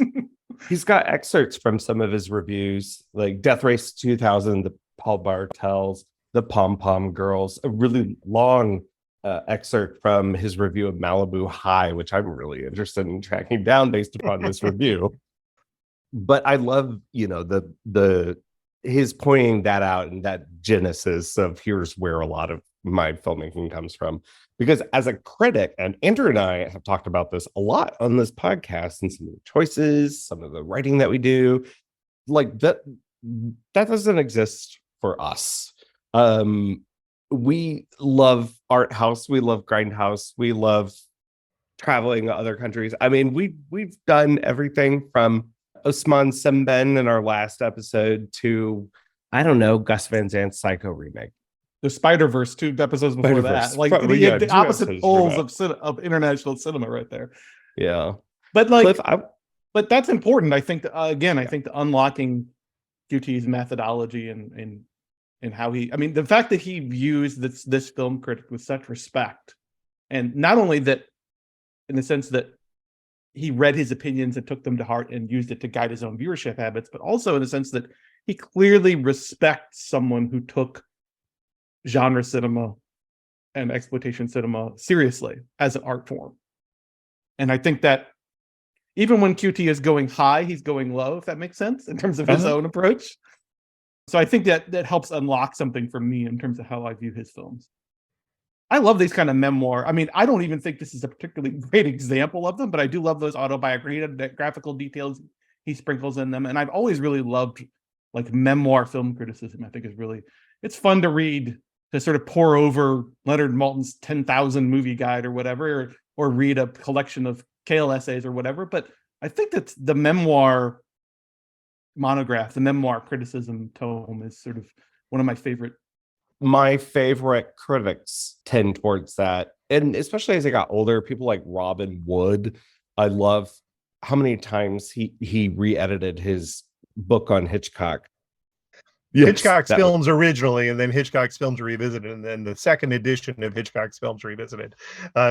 He's got excerpts from some of his reviews, like Death Race 2000, the Paul Bartels, the Pom Pom Girls, a really long excerpt from his review of Malibu High, which I'm really interested in tracking down based upon this review. But I love, the his pointing that out and that genesis of here's where a lot of my filmmaking comes from. Because as a critic, and Andrew and I have talked about this a lot on this podcast, and some of the choices, some of the writing that we do, like that doesn't exist for us. We love art house, we love grindhouse, we love traveling to other countries. I mean, we've done everything from Osman Semben in our last episode to, I don't know, Gus Van Sant's Psycho remake. The Spider-Verse, 2 episodes before Spider-Verse. that, like the opposite poles of international cinema right there. Yeah, but like, Cliff, but that's important. I think again, I think the unlocking QT's methodology and how he, I mean, the fact that he views this film critic with such respect, and not only that, in the sense that he read his opinions and took them to heart and used it to guide his own viewership habits, but also in the sense that he clearly respects someone who took genre cinema and exploitation cinema seriously as an art form. And I think that even when QT is going high, he's going low, if that makes sense, in terms of his own approach. So I think that helps unlock something for me in terms of how I view his films. I love these kind of memoir. I mean, I don't even think this is a particularly great example of them, but I do love those autobiographical details he sprinkles in them. And I've always really loved like memoir film criticism. I think is really, it's fun to read, to sort of pour over Leonard Maltin's 10,000 movie guide or whatever, or read a collection of Kale essays or whatever. But I think that the memoir monograph, the memoir criticism tome is sort of one of my favorite. My favorite critics tend towards that. And especially as I got older, people like Robin Wood. I love how many times he re-edited his book on Hitchcock. Yes, Hitchcock's films originally, and then Hitchcock's films revisited, and then the second edition of Hitchcock's films revisited.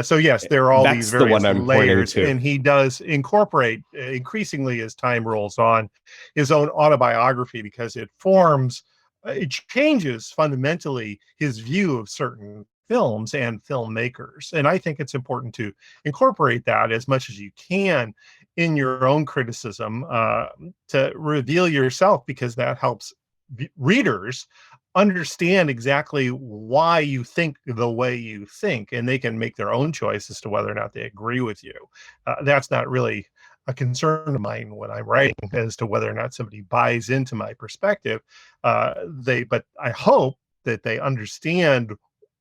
So yes, there are all these various layers, and he does incorporate increasingly as time rolls on his own autobiography, because it changes fundamentally his view of certain films and filmmakers. And I think it's important to incorporate that as much as you can in your own criticism, to reveal yourself, because that helps readers understand exactly why you think the way you think, and they can make their own choice as to whether or not they agree with you. That's not really a concern of mine when I'm writing, as to whether or not somebody buys into my perspective. But I hope that they understand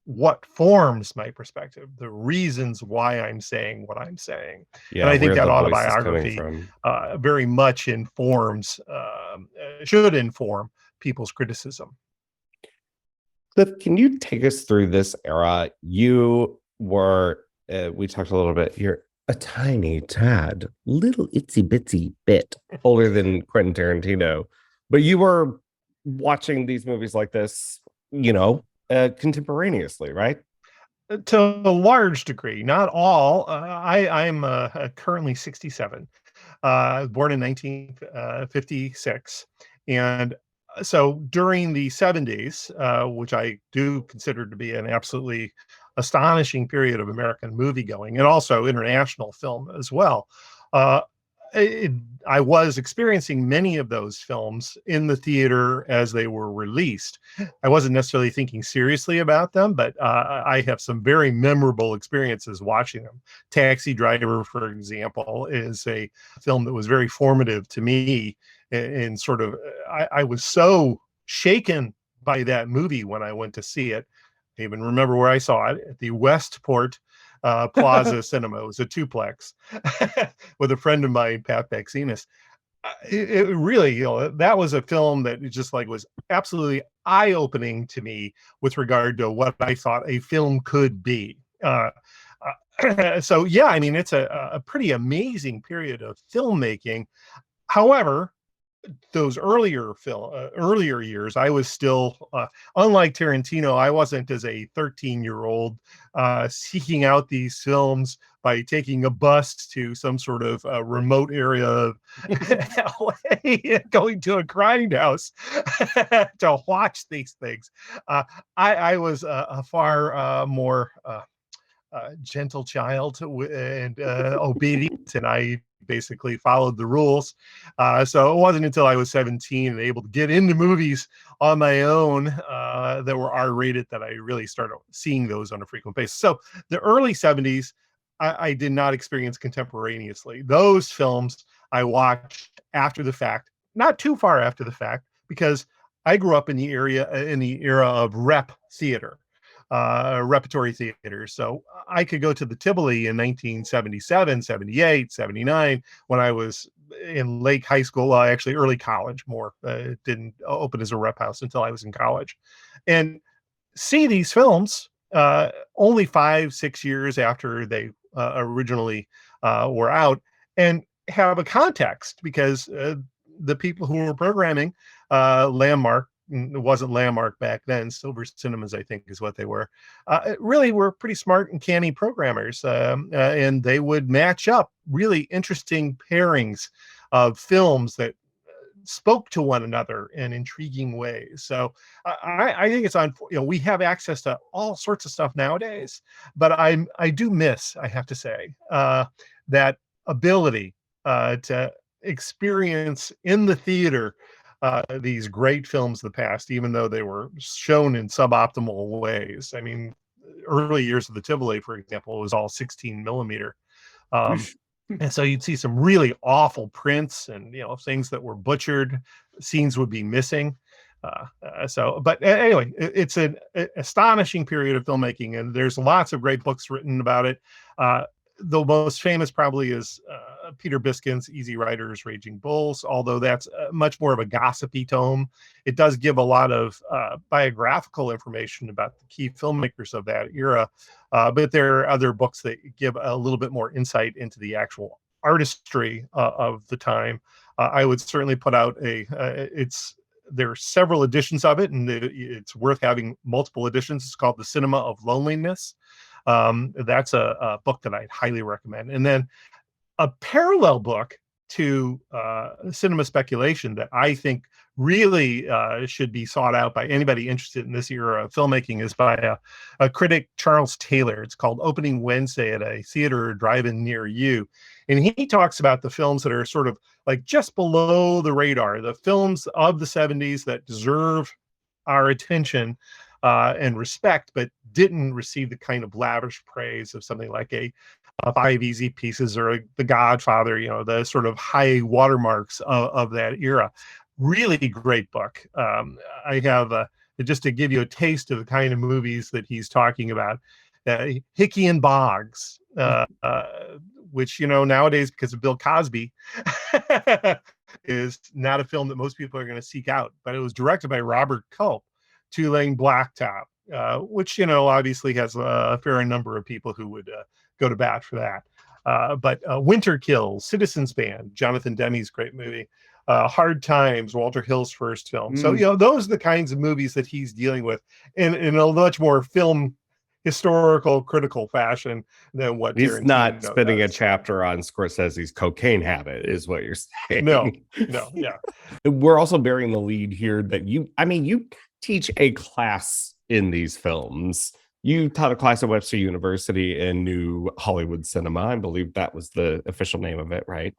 what forms my perspective, the reasons why I'm saying what I'm saying. Yeah, and I think that autobiography very much should inform people's criticism. Cliff, can you take us through this era? You were, we talked a little bit, you're a tiny tad, little itsy bitsy bit older than Quentin Tarantino, but you were watching these movies like this, contemporaneously, right? To a large degree, not all. I'm currently 67, born in 1956, and so during the 70s, which I do consider to be an absolutely astonishing period of American moviegoing, and also international film as well, I was experiencing many of those films in the theater as they were released. I wasn't necessarily thinking seriously about them, but I have some very memorable experiences watching them. Taxi Driver, for example, is a film that was very formative to me. And sort of, I was so shaken by that movie when I went to see it. I even remember where I saw it, at the Westport Plaza Cinema. It was a duplex with a friend of mine, Pat Bexinis. It really, that was a film that just was absolutely eye-opening to me with regard to what I thought a film could be. So yeah, I mean, it's a pretty amazing period of filmmaking. However, those earlier years, I was still, unlike Tarantino, I wasn't as a 13-year-old seeking out these films by taking a bus to some sort of remote area of LA, going to a grindhouse to watch these things. I was a far more gentle child and obedient, and I basically followed the rules. So it wasn't until I was 17 and able to get into movies on my own that were R-rated that I really started seeing those on a frequent basis. So the early 70s, I did not experience contemporaneously. Those films I watched after the fact, not too far after the fact, because I grew up in the era of rep theater, repertory theater. So I could go to the Tivoli in 1977, 78, 79 when I was in late high school, actually early college more. It didn't open as a rep house until I was in college. And see these films only 5-6 years after they originally were out, and have a context because the people who were programming Landmark, it wasn't Landmark back then, Silver Cinemas I think is what they were, really were pretty smart and canny programmers, and they would match up really interesting pairings of films that spoke to one another in intriguing ways. So I think it's on, we have access to all sorts of stuff nowadays, but I do miss, I have to say, that ability to experience in the theater these great films of the past, even though they were shown in suboptimal ways. I mean, early years of the Tivoli, for example, was all 16 millimeter. And so you'd see some really awful prints and, things that were butchered, scenes would be missing. But anyway, it's an astonishing period of filmmaking, and there's lots of great books written about it. The most famous probably is Peter Biskind's Easy Riders, Raging Bulls, although that's much more of a gossipy tome. It does give a lot of biographical information about the key filmmakers of that era, but there are other books that give a little bit more insight into the actual artistry of the time. I would certainly put out there are several editions of it, and it's worth having multiple editions. It's called The Cinema of Loneliness. That's a book that I'd highly recommend. And then a parallel book to cinema speculation that I think really should be sought out by anybody interested in this era of filmmaking is by a critic, Charles Taylor. It's called Opening Wednesday at a Theater or Drive-In Near You. And he talks about the films that are sort of like just below the radar, the films of the 70s that deserve our attention and respect, but didn't receive the kind of lavish praise of something like a Five Easy Pieces or The Godfather, the sort of high watermarks of that era. Really great book. I have, just to give you a taste of the kind of movies that he's talking about, Hickey and Boggs, which, nowadays, because of Bill Cosby, is not a film that most people are going to seek out, but it was directed by Robert Culp, Two-Lane Blacktop, which, obviously has a fair number of people who would go to bat for that. But Winter Kills, Citizens Band, Jonathan Demme's great movie, Hard Times, Walter Hill's first film. So, those are the kinds of movies that he's dealing with in a much more film historical, critical fashion than what he's Tarantino not spending does. a chapter on Scorsese's cocaine habit, is what you're saying. No, yeah. We're also bearing the lead here that you teach a class in these films. You taught a class at Webster University in New Hollywood Cinema. I believe that was the official name of it, right?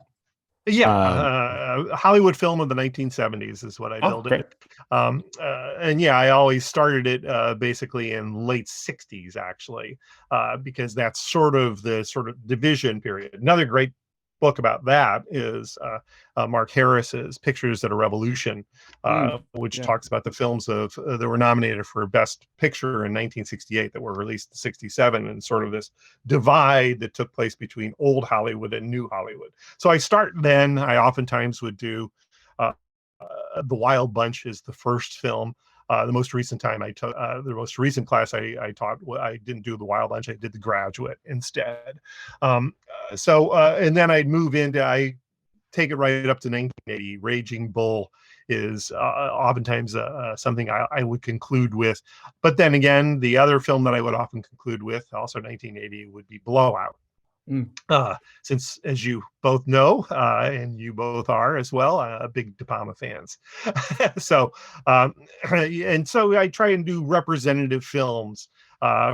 Yeah, Hollywood film of the 1970s is what I billed it. And yeah, I always started it basically in late 60s, actually, because that's sort of the division period. Another great book about that is Mark Harris's Pictures That Are Revolution, which talks about the films that were nominated for Best Picture in 1968 that were released in 67, and sort of this divide that took place between old Hollywood and new Hollywood. So I start then. I oftentimes would do The Wild Bunch is the first film. The most recent time I took the most recent class I taught, I didn't do The Wild Bunch. I did The Graduate instead. And then I'd move into, I take it right up to 1980. Raging Bull is oftentimes something I would conclude with. But then again, the other film that I would often conclude with, also 1980, would be Blowout. Since, as you both know, and you both are as well, big De Palma fans. So I try and do representative films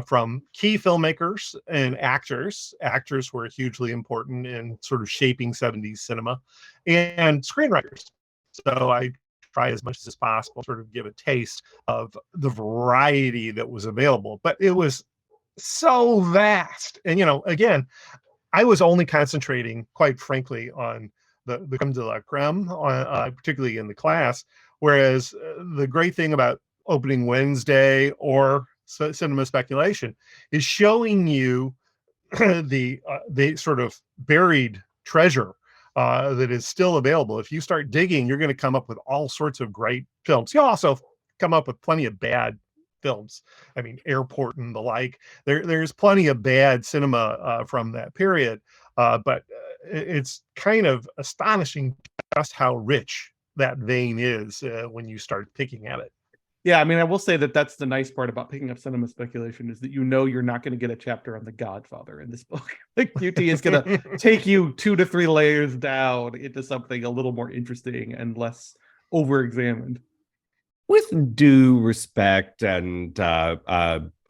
from key filmmakers and actors. Actors were hugely important in sort of shaping 70s cinema, and screenwriters. So I try as much as possible to sort of give a taste of the variety that was available. But it was so vast. And, again, I was only concentrating, quite frankly, on the creme de la creme, particularly in the class. Whereas the great thing about opening Wednesday or cinema speculation is showing you the sort of buried treasure that is still available. If you start digging, you're going to come up with all sorts of great films. You'll also come up with plenty of bad films. I mean, Airport and the like. There's plenty of bad cinema from that period, but it's kind of astonishing just how rich that vein is when you start picking at it. Yeah, I mean, I will say that that's the nice part about picking up cinema speculation is that you're not going to get a chapter on The Godfather in this book. Like QT is going to take you 2 to 3 layers down into something a little more interesting and less over-examined. With due respect and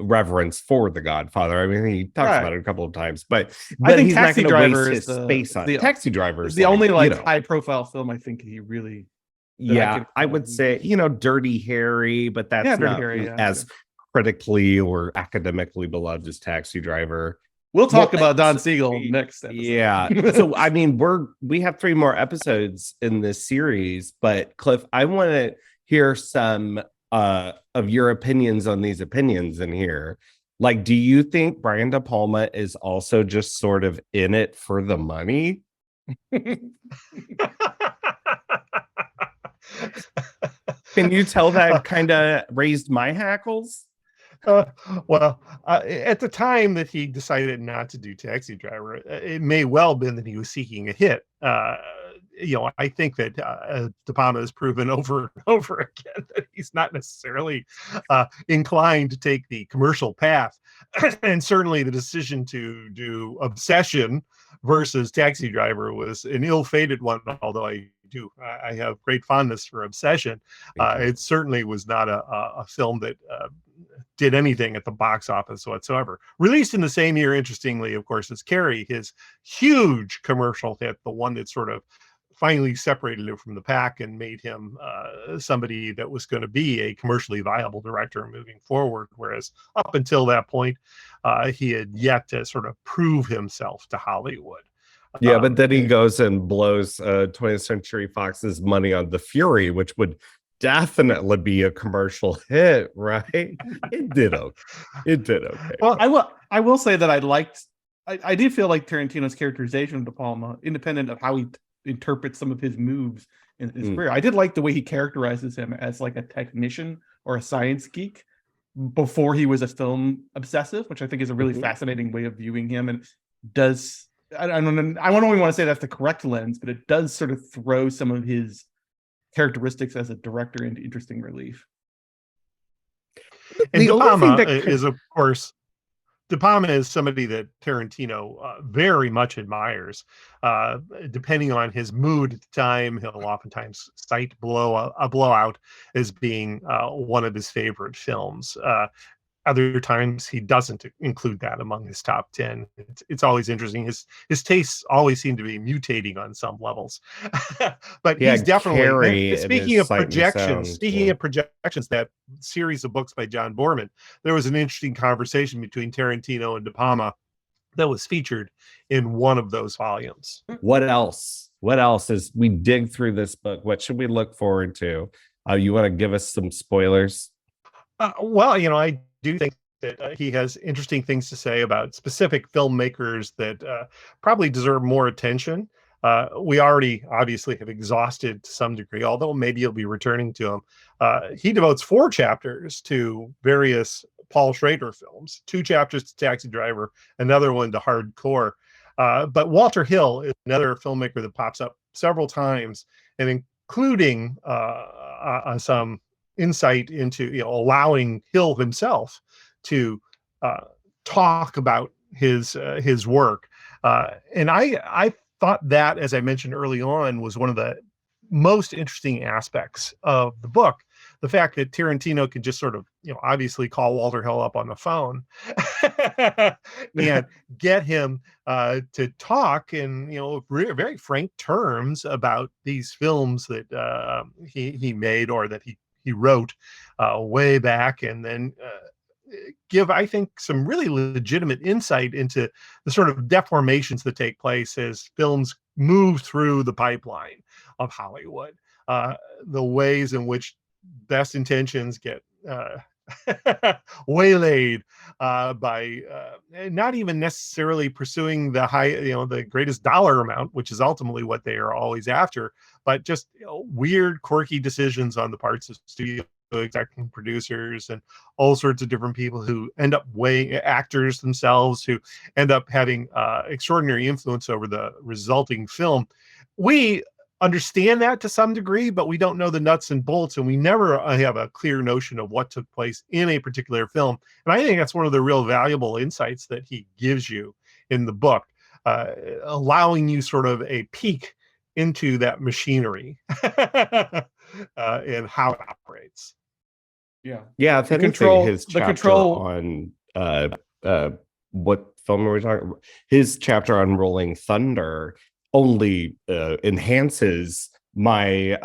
reverence for The Godfather. I mean, he talks about it a couple of times, but I think he's Taxi not going to Driver waste his space on Taxi Driver. The only high-profile film I think he really... Yeah, I would say, Dirty Harry, but that's not as critically or academically beloved as Taxi Driver. We'll talk about Don Siegel next episode. Yeah. So, I mean, we have 3 more episodes in this series, but Cliff, I want to hear some of your opinions on these opinions in here. Like, do you think Brian De Palma is also just sort of in it for the money? Can you tell that kind of raised my hackles? Well, at the time that he decided not to do Taxi Driver, it may well have been that he was seeking a hit. I think that De Palma has proven over and over again that he's not necessarily inclined to take the commercial path. And certainly the decision to do Obsession versus Taxi Driver was an ill-fated one, although I have great fondness for Obsession. It certainly was not a film that did anything at the box office whatsoever. Released in the same year, interestingly, of course, as Carrie, his huge commercial hit, the one that sort of finally separated him from the pack and made him somebody that was going to be a commercially viable director moving forward. Whereas up until that point, he had yet to sort of prove himself to Hollywood. Yeah, but then he goes and blows 20th Century Fox's money on The Fury, which would definitely be a commercial hit, right? It did okay. Well, I will say that I did feel like Tarantino's characterization of De Palma, independent of how he interprets some of his moves in his career. I did like the way he characterizes him as like a technician or a science geek before he was a film obsessive, which I think is a really fascinating way of viewing him, and does... I don't only want to say that's the correct lens, but it does sort of throw some of his characteristics as a director into interesting relief. And De Palma is, of course, De Palma is somebody that Tarantino very much admires. Depending on his mood at the time, he'll oftentimes cite a Blowout as being one of his favorite films. Other times he doesn't include that among his top 10. It's always interesting. His tastes always seem to be mutating on some levels. But he's definitely, speaking of projections, that series of books by John Borman, there was an interesting conversation between Tarantino and De Palma that was featured in one of those volumes. What else as we dig through this book? What should we look forward to? You want to give us some spoilers? Well, I do think that he has interesting things to say about specific filmmakers that probably deserve more attention. We already obviously have exhausted to some degree, although maybe you'll be returning to him. He devotes 4 chapters to various Paul Schrader films, 2 chapters to Taxi Driver, another one to Hardcore. But Walter Hill is another filmmaker that pops up several times, and including some insight into allowing Hill himself to talk about his work, and I thought that, as I mentioned early on, was one of the most interesting aspects of the book, the fact that Tarantino could just sort of, obviously call Walter Hill up on the phone and get him to talk in, very frank terms about these films that he made or that he wrote way back, and then give, I think, some really legitimate insight into the sort of deformations that take place as films move through the pipeline of Hollywood, the ways in which best intentions get waylaid by not even necessarily pursuing the the greatest dollar amount, which is ultimately what they are always after, but just weird, quirky decisions on the parts of studio executive producers and all sorts of different people who end up actors themselves who end up having extraordinary influence over the resulting film. We understand that to some degree, but we don't know the nuts and bolts, and we never have a clear notion of what took place in a particular film. And I think that's one of the real valuable insights that he gives you in the book, allowing you sort of a peek into that machinery and how it operates. Yeah, if anything, his chapter on what film are we talking about? His chapter on Rolling Thunder only enhances my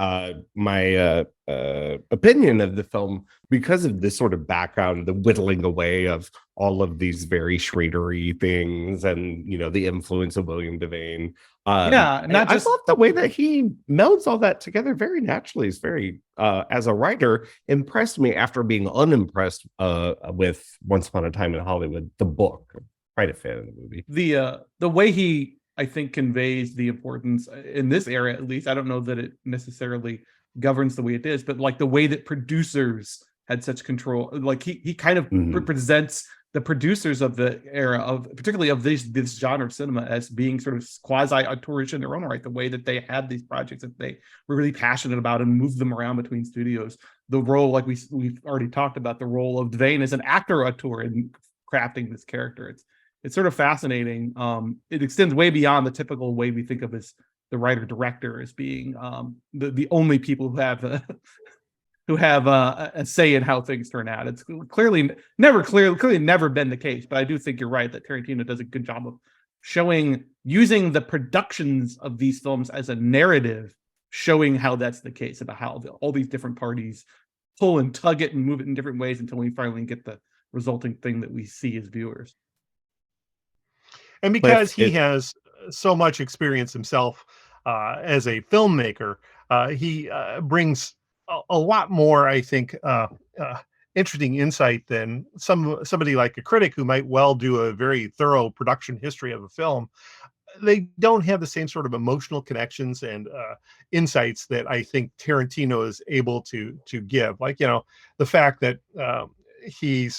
opinion of the film, because of this sort of background, the whittling away of all of these very Schrader-y things, and the influence of William Devane. I love the way that he melds all that together very naturally. It's very, as a writer, impressed me after being unimpressed with Once Upon a Time in Hollywood, the book. Quite a fan of the movie. The way he, I think, conveys the importance in this area, at least. I don't know that it necessarily governs the way it is, but like the way that producers had such control, like he kind of represents the producers of the era particularly of this genre of cinema as being sort of quasi-auteurish in their own right, the way that they had these projects that they were really passionate about and moved them around between studios. The role, like we've already talked about, the role of Devane as an actor auteur in crafting this character. It's sort of fascinating. It extends way beyond the typical way we think of as the writer director as being the only people who have a say in how things turn out. It's clearly never been the case. But I do think you're right that Tarantino does a good job of using the productions of these films as a narrative, showing how that's the case, about how all these different parties pull and tug it and move it in different ways until we finally get the resulting thing that we see as viewers. And because he has so much experience himself as a filmmaker, he brings a lot more, I think, interesting insight than somebody like a critic who might well do a very thorough production history of a film. They don't have the same sort of emotional connections and insights that I think Tarantino is able to give. Like, the fact that he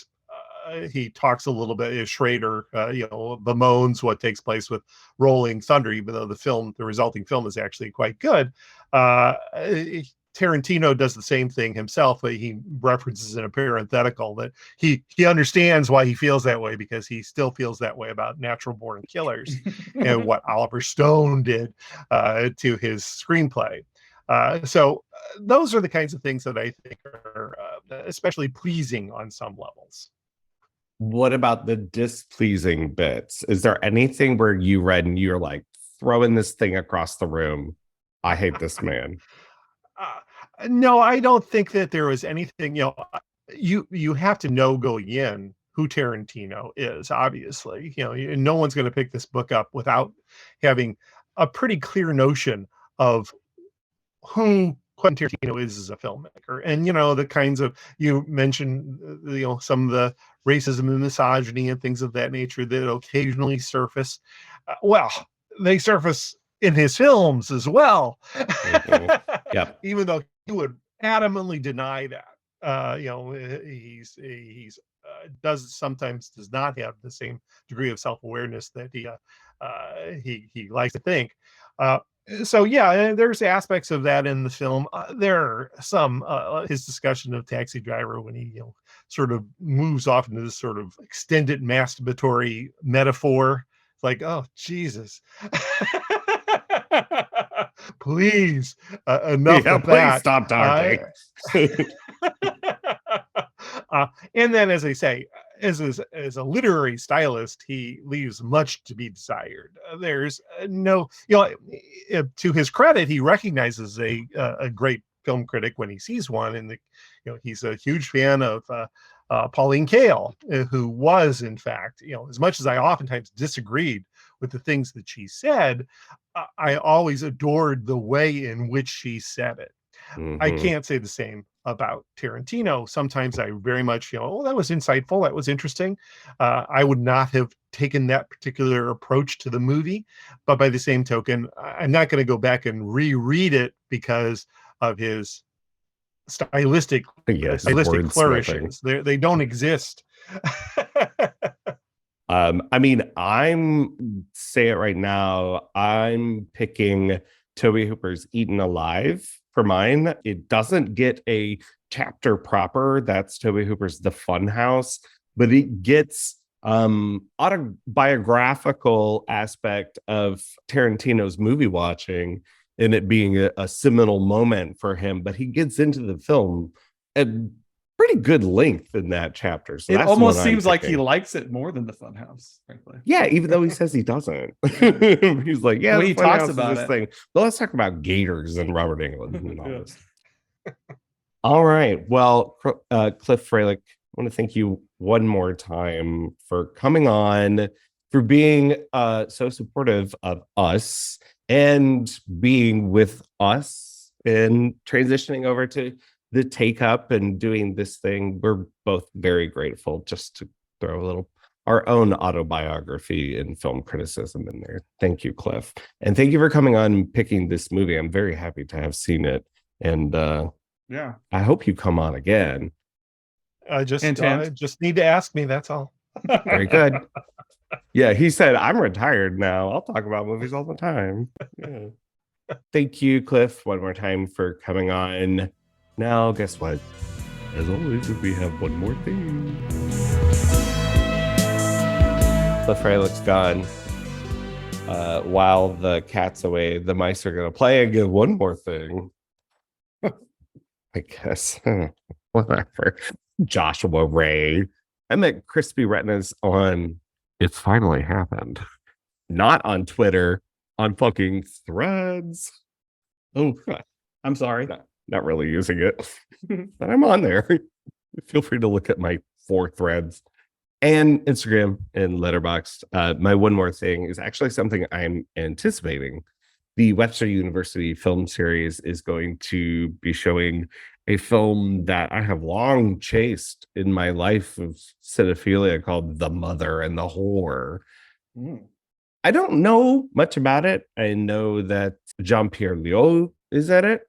talks a little bit, Schrader, bemoans what takes place with Rolling Thunder, even though the resulting film is actually quite good. Tarantino does the same thing himself, but he references in a parenthetical that he understands why he feels that way, because he still feels that way about Natural Born Killers and what Oliver Stone did to his screenplay. So those are the kinds of things that I think are especially pleasing on some levels. What about the displeasing bits? Is there anything where you read and you're like throwing this thing across the room? I hate this man. No, I don't think that there was anything. You have to know going in who Tarantino is. Obviously, no one's going to pick this book up without having a pretty clear notion of who Quentin Tarantino is as a filmmaker. And the kinds of, you mentioned some of the racism and misogyny and things of that nature that occasionally surface. Well, they surface in his films as well. Yeah. Even though he would adamantly deny that. He's sometimes does not have the same degree of self-awareness that he likes to think. So yeah, there's aspects of that in the film. There are some his discussion of Taxi Driver when he sort of moves off into this sort of extended masturbatory metaphor. It's like, oh Jesus. please, enough Yeah, of please that. stop talking. And then, as I say, as a literary stylist, he leaves much to be desired. There's no, to his credit, he recognizes a great film critic when he sees one, and he's a huge fan of Pauline Kael, who was, in fact, as much as I oftentimes disagreed with the things that she said, I always adored the way in which she said it. I can't say the same about Tarantino. Sometimes I very much, oh, that was insightful, that was interesting. I would not have taken that particular approach to the movie, but by the same token, I'm not going to go back and reread it because of his stylistic wordsmithing. flourishes. They don't exist. I mean, I'm say it right now. I'm picking Tobe Hooper's Eaten Alive for mine. It doesn't get a chapter proper. That's Tobe Hooper's The Funhouse, but it gets autobiographical aspect of Tarantino's movie watching and it being a seminal moment for him. But he gets into the film at pretty good length in that chapter. So it that's almost seems like he likes it more than the Funhouse, frankly. Yeah, even though he says he doesn't. He's like, yeah, the way he talks about this it. thing. But let's talk about gators and Robert Englund and all this. All right. Well, Cliff Froehlich, I want to thank you one more time for coming on, for being so supportive of us and being with us and transitioning over to the Take Up and doing this thing. We're both very grateful, just to throw a little our own autobiography and film criticism in there. Thank you, Cliff. And thank you for coming on and picking this movie. I'm very happy to have seen it. And yeah, I hope you come on again. Just need to ask me, that's all. Very good. Yeah, he said, I'm retired now. I'll talk about movies all the time. Yeah. Thank you, Cliff, one more time for coming on. Now, guess what? As always, we have one more thing. Cliff Froehlich's gone. While the cat's away, the mice are going to play and give one more thing. I guess. Whatever. Joshua Ray. I'm at Crispy Retinas on It's Finally Happened. Not on Twitter, on fucking Threads. Oh, I'm sorry. Not really using it, but I'm on there. Feel free to look at my 4 threads and Instagram and Letterboxd. My one more thing is actually something I'm anticipating. The Webster University film series is going to be showing a film that I have long chased in my life of cinephilia called The Mother and the Whore. I don't know much about it. I know that Jean-Pierre Léaud is at it.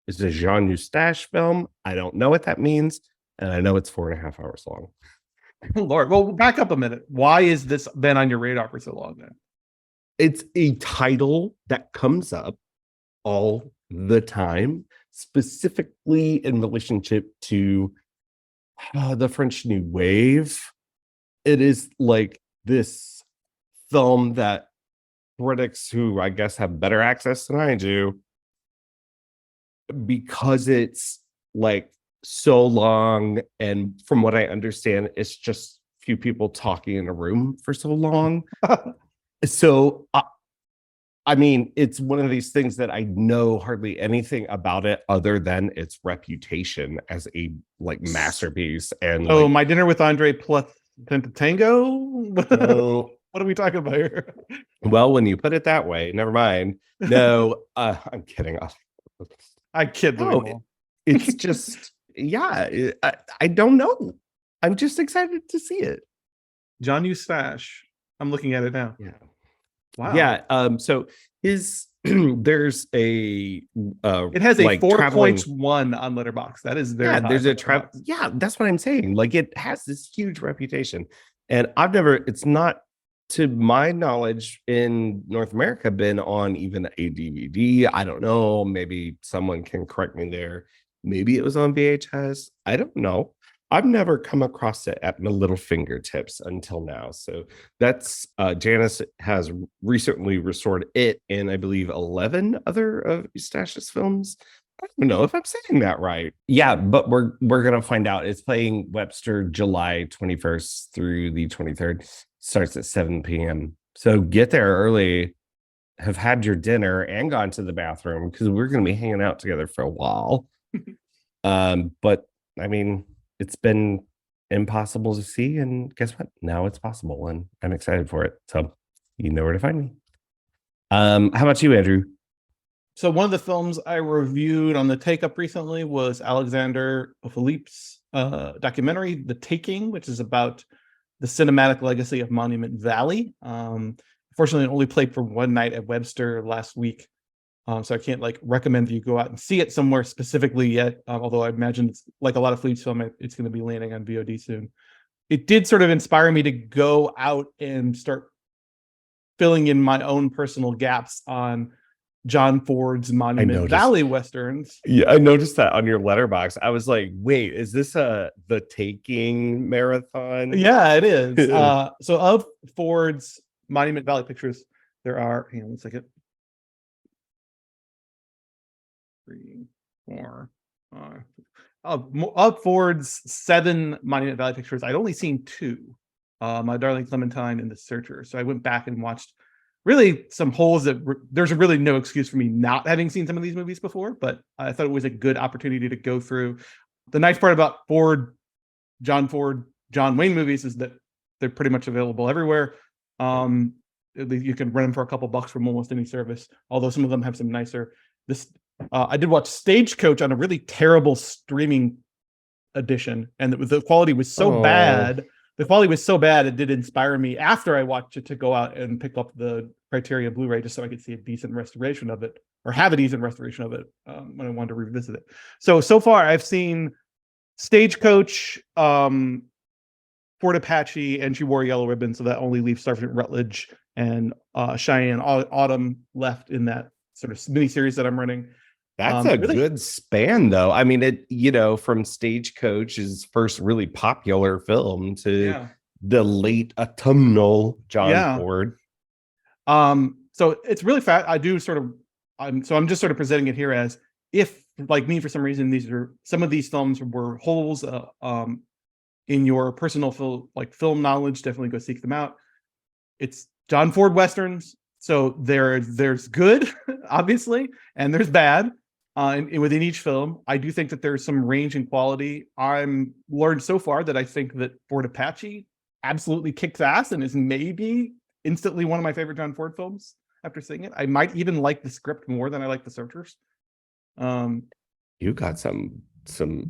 It's a Jean Eustache film. I don't know what that means. And I know it's 4.5 hours long. Oh, Lord. Well, back up a minute. Why is this been on your radar for so long then? It's a title that comes up all the time, specifically in relationship to the French New Wave. It is like this film that critics who I guess have better access than I do, because it's like so long, and from what I understand, it's just few people talking in a room for so long. So I mean, it's one of these things that I know hardly anything about it other than its reputation as a like masterpiece. And My Dinner with Andre plus Tango. What are we talking about here? Well, when you put it that way, never mind. No, I'm kidding. I kid. It's just, yeah, I don't know. I'm just excited to see it. Jean Eustache. I'm looking at it now. Yeah. Wow. Yeah. So there's a it has a like 4.1 on Letterboxd. That is very high. There's a that's what I'm saying. Like, it has this huge reputation, and it's not, to my knowledge, in North America, been on even a DVD. I don't know. Maybe someone can correct me there. Maybe it was on VHS. I don't know. I've never come across it at my little fingertips until now. So that's Janice has recently restored it and I believe 11 other of Eustachio's films. I don't know if I'm saying that right. Yeah, but we're gonna find out. It's playing Webster July 21st through the 23rd. Starts at 7 p.m. So get there early, have had your dinner and gone to the bathroom because we're gonna be hanging out together for a while. But I mean, it's been impossible to see, and guess what? Now it's possible, and I'm excited for it. So you know where to find me. How about you, Andrew? So one of the films I reviewed on the Take Up recently was Alexander Philippe's documentary, The Taking, which is about the cinematic legacy of Monument Valley. Fortunately, it only played for one night at Webster last week. So I can't like recommend that you go out and see it somewhere specifically yet. Although I imagine it's like a lot of Philippe's film, it's going to be landing on VOD soon. It did sort of inspire me to go out and start filling in my own personal gaps on John Ford's Monument Valley Westerns. Yeah, I noticed that on your letterbox. I was like, wait, is this The Taking marathon? Yeah, it is. So of Ford's Monument Valley pictures, there are, hang on 1 second. 3, 4, 5. Of Ford's 7 Monument Valley pictures, I'd only seen 2. My Darling Clementine and The Searcher. So I went back and watched really some holes that there's really no excuse for me not having seen some of these movies before, but I thought it was a good opportunity to go through. The nice part about John Wayne movies is that they're pretty much available everywhere. You can rent them for a couple bucks from almost any service, although some of them have some nicer. I did watch Stagecoach on a really terrible streaming edition, and the quality was so bad. The quality was so bad, it did inspire me after I watched it to go out and pick up the Criteria Blu-ray just so I could see a decent restoration of it, or have a decent restoration of it when I wanted to revisit it. So far I've seen Stagecoach, Fort Apache, and She Wore a Yellow Ribbon, so that only leaves Sergeant Rutledge and Cheyenne Autumn left in that sort of mini series that I'm running. That's a really good span, though. I mean, from Stagecoach's first really popular film to the late autumnal John Ford. So it's really fast. I'm just sort of presenting it here as if, like me, for some reason, some of these films were holes in your personal film knowledge. Definitely go seek them out. It's John Ford Westerns. So there's good, obviously, and there's bad. Within each film, I do think that there's some range and quality. I'm learned so far that I think that Fort Apache absolutely kicks ass and is maybe instantly one of my favorite John Ford films after seeing it. I might even like the script more than I like The Searchers. You got some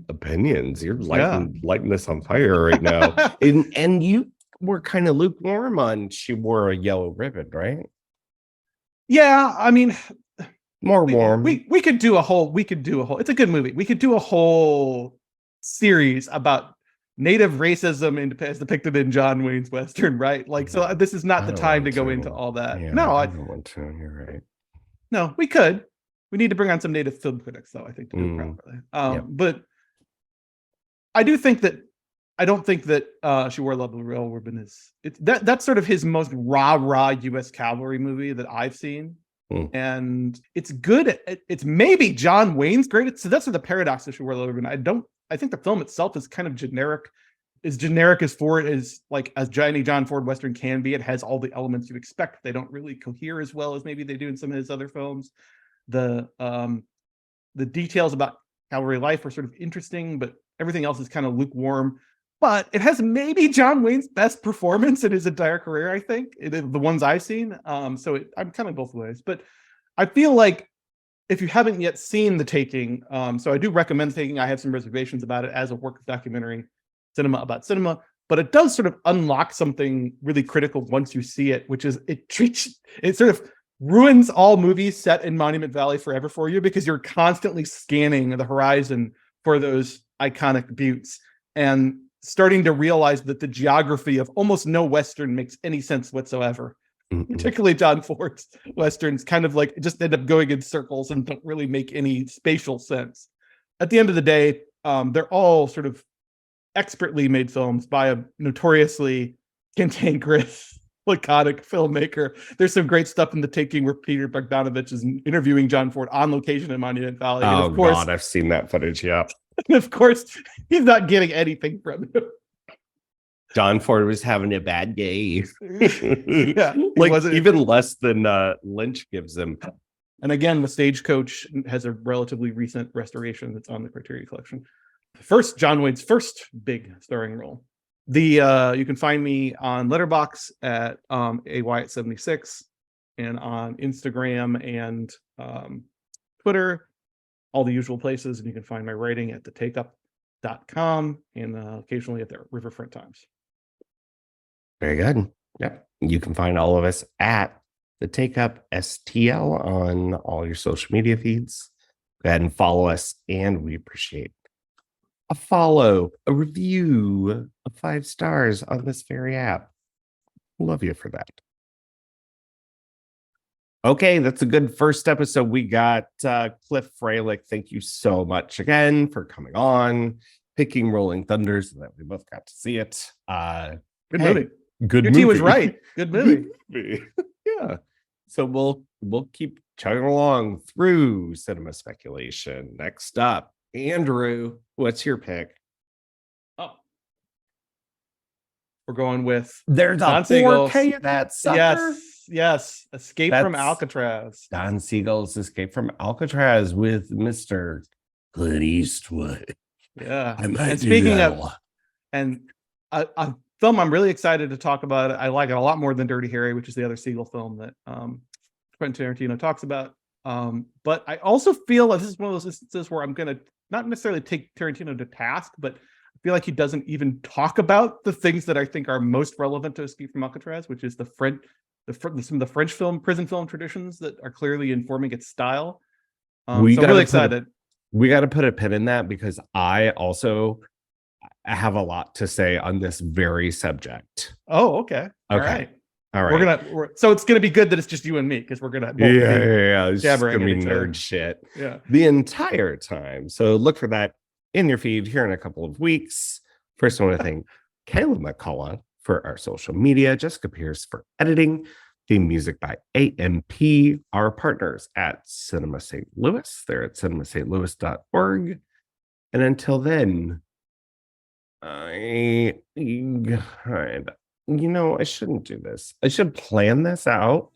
opinions. You're lighting this on fire right now. and you were kind of lukewarm on She Wore a Yellow Ribbon, right? Yeah, I mean, more warm. We could do a whole. It's a good movie. We could do a whole series about Native racism as depicted in John Wayne's Western, right? Like, so this is not the time to go into all that. Yeah, no, I don't want to. You're right. No, we could. We need to bring on some Native film critics, though, I think, to do it properly. But I don't think that She Wore a Yellow Ribbon is that's sort of his most rah U.S. cavalry movie that I've seen. And it's good. It's maybe John Wayne's greatest. So that's the paradox of She Wore a Yellow Ribbon. I think the film itself is kind of generic. As generic as Ford is, like as any John Ford Western can be. It has all the elements you expect. They don't really cohere as well as maybe they do in some of his other films. The details about cavalry life are sort of interesting, but everything else is kind of lukewarm. But it has maybe John Wayne's best performance in his entire career, I think, the ones I've seen. So I'm kind of both ways. But I feel like if you haven't yet seen The Taking, so I do recommend Taking. I have some reservations about it as a work of documentary cinema about cinema, but it does sort of unlock something really critical once you see it, which is it sort of ruins all movies set in Monument Valley forever for you because you're constantly scanning the horizon for those iconic buttes and starting to realize that the geography of almost no Western makes any sense whatsoever. Particularly John Ford's Westerns kind of like just end up going in circles and don't really make any spatial sense. At the end of the day, they're all sort of expertly made films by a notoriously cantankerous, laconic filmmaker. There's some great stuff in The Taking where Peter Bogdanovich is interviewing John Ford on location in Monument Valley. And Oh of course, God, I've seen that footage. Yeah, and of course, he's not getting anything from him. John Ford was having a bad day. Yeah, like wasn't- even less than Lynch gives him. And again, the Stagecoach has a relatively recent restoration that's on the Criterion Collection. First, John Wayne's first big starring role. You can find me on Letterboxd at AWyatt76 and on Instagram and Twitter, all the usual places. And you can find my writing at thetakeup.com and occasionally at the Riverfront Times. Very good. Yep. You can find all of us at the Take Up STL on all your social media feeds. Go ahead and follow us, and we appreciate a follow, a review of 5 stars on this very app. Love you for that. Okay, that's a good first episode. We got Cliff Froehlich. Thank you so much again for coming on, picking Rolling Thunders, so that we both got to see it. Good movie. Good Your movie. team was right. Good movie. Yeah. So we'll keep chugging along through cinema speculation. Next up, Andrew, what's your pick? Oh, we're going with There's a Don Siegel. 4K of that sucker. Yes. Escape from That's- Alcatraz. Don Siegel's Escape from Alcatraz with Mr. Clint Eastwood. Yeah. I might And do speaking that of, a lot. and a film I'm really excited to talk about. I like it a lot more than Dirty Harry, which is the other Siegel film that Quentin Tarantino talks about. But I also feel like this is one of those instances where I'm going to not necessarily take Tarantino to task, but I feel like he doesn't even talk about the things that I think are most relevant to Escape from Alcatraz, which is some of the French prison film traditions that are clearly informing its style. So I'm really excited. We got to put a pin in that because I also have a lot to say on this very subject. Oh, okay. All Okay. right. All right. So it's gonna be good that it's just you and me because we're gonna both be Yeah. It's just jabbering gonna at be each other. nerd shit Yeah. the entire time. So look for that in your feed here in a couple of weeks. First, I want to thank Caleb McCullough for our social media, Jessica Pierce for editing, theme music by AMP, our partners at Cinema St. Louis. They're at cinemastlouis.org. And until then, I shouldn't do this. I should plan this out.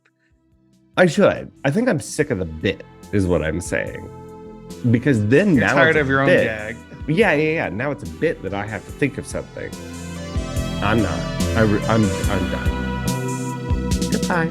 I should. I think I'm sick of the bit, is what I'm saying. Because then You're now tired it's a of your own bit. gag. Yeah. Now it's a bit that I have to think of something. I'm not. I'm done. Goodbye.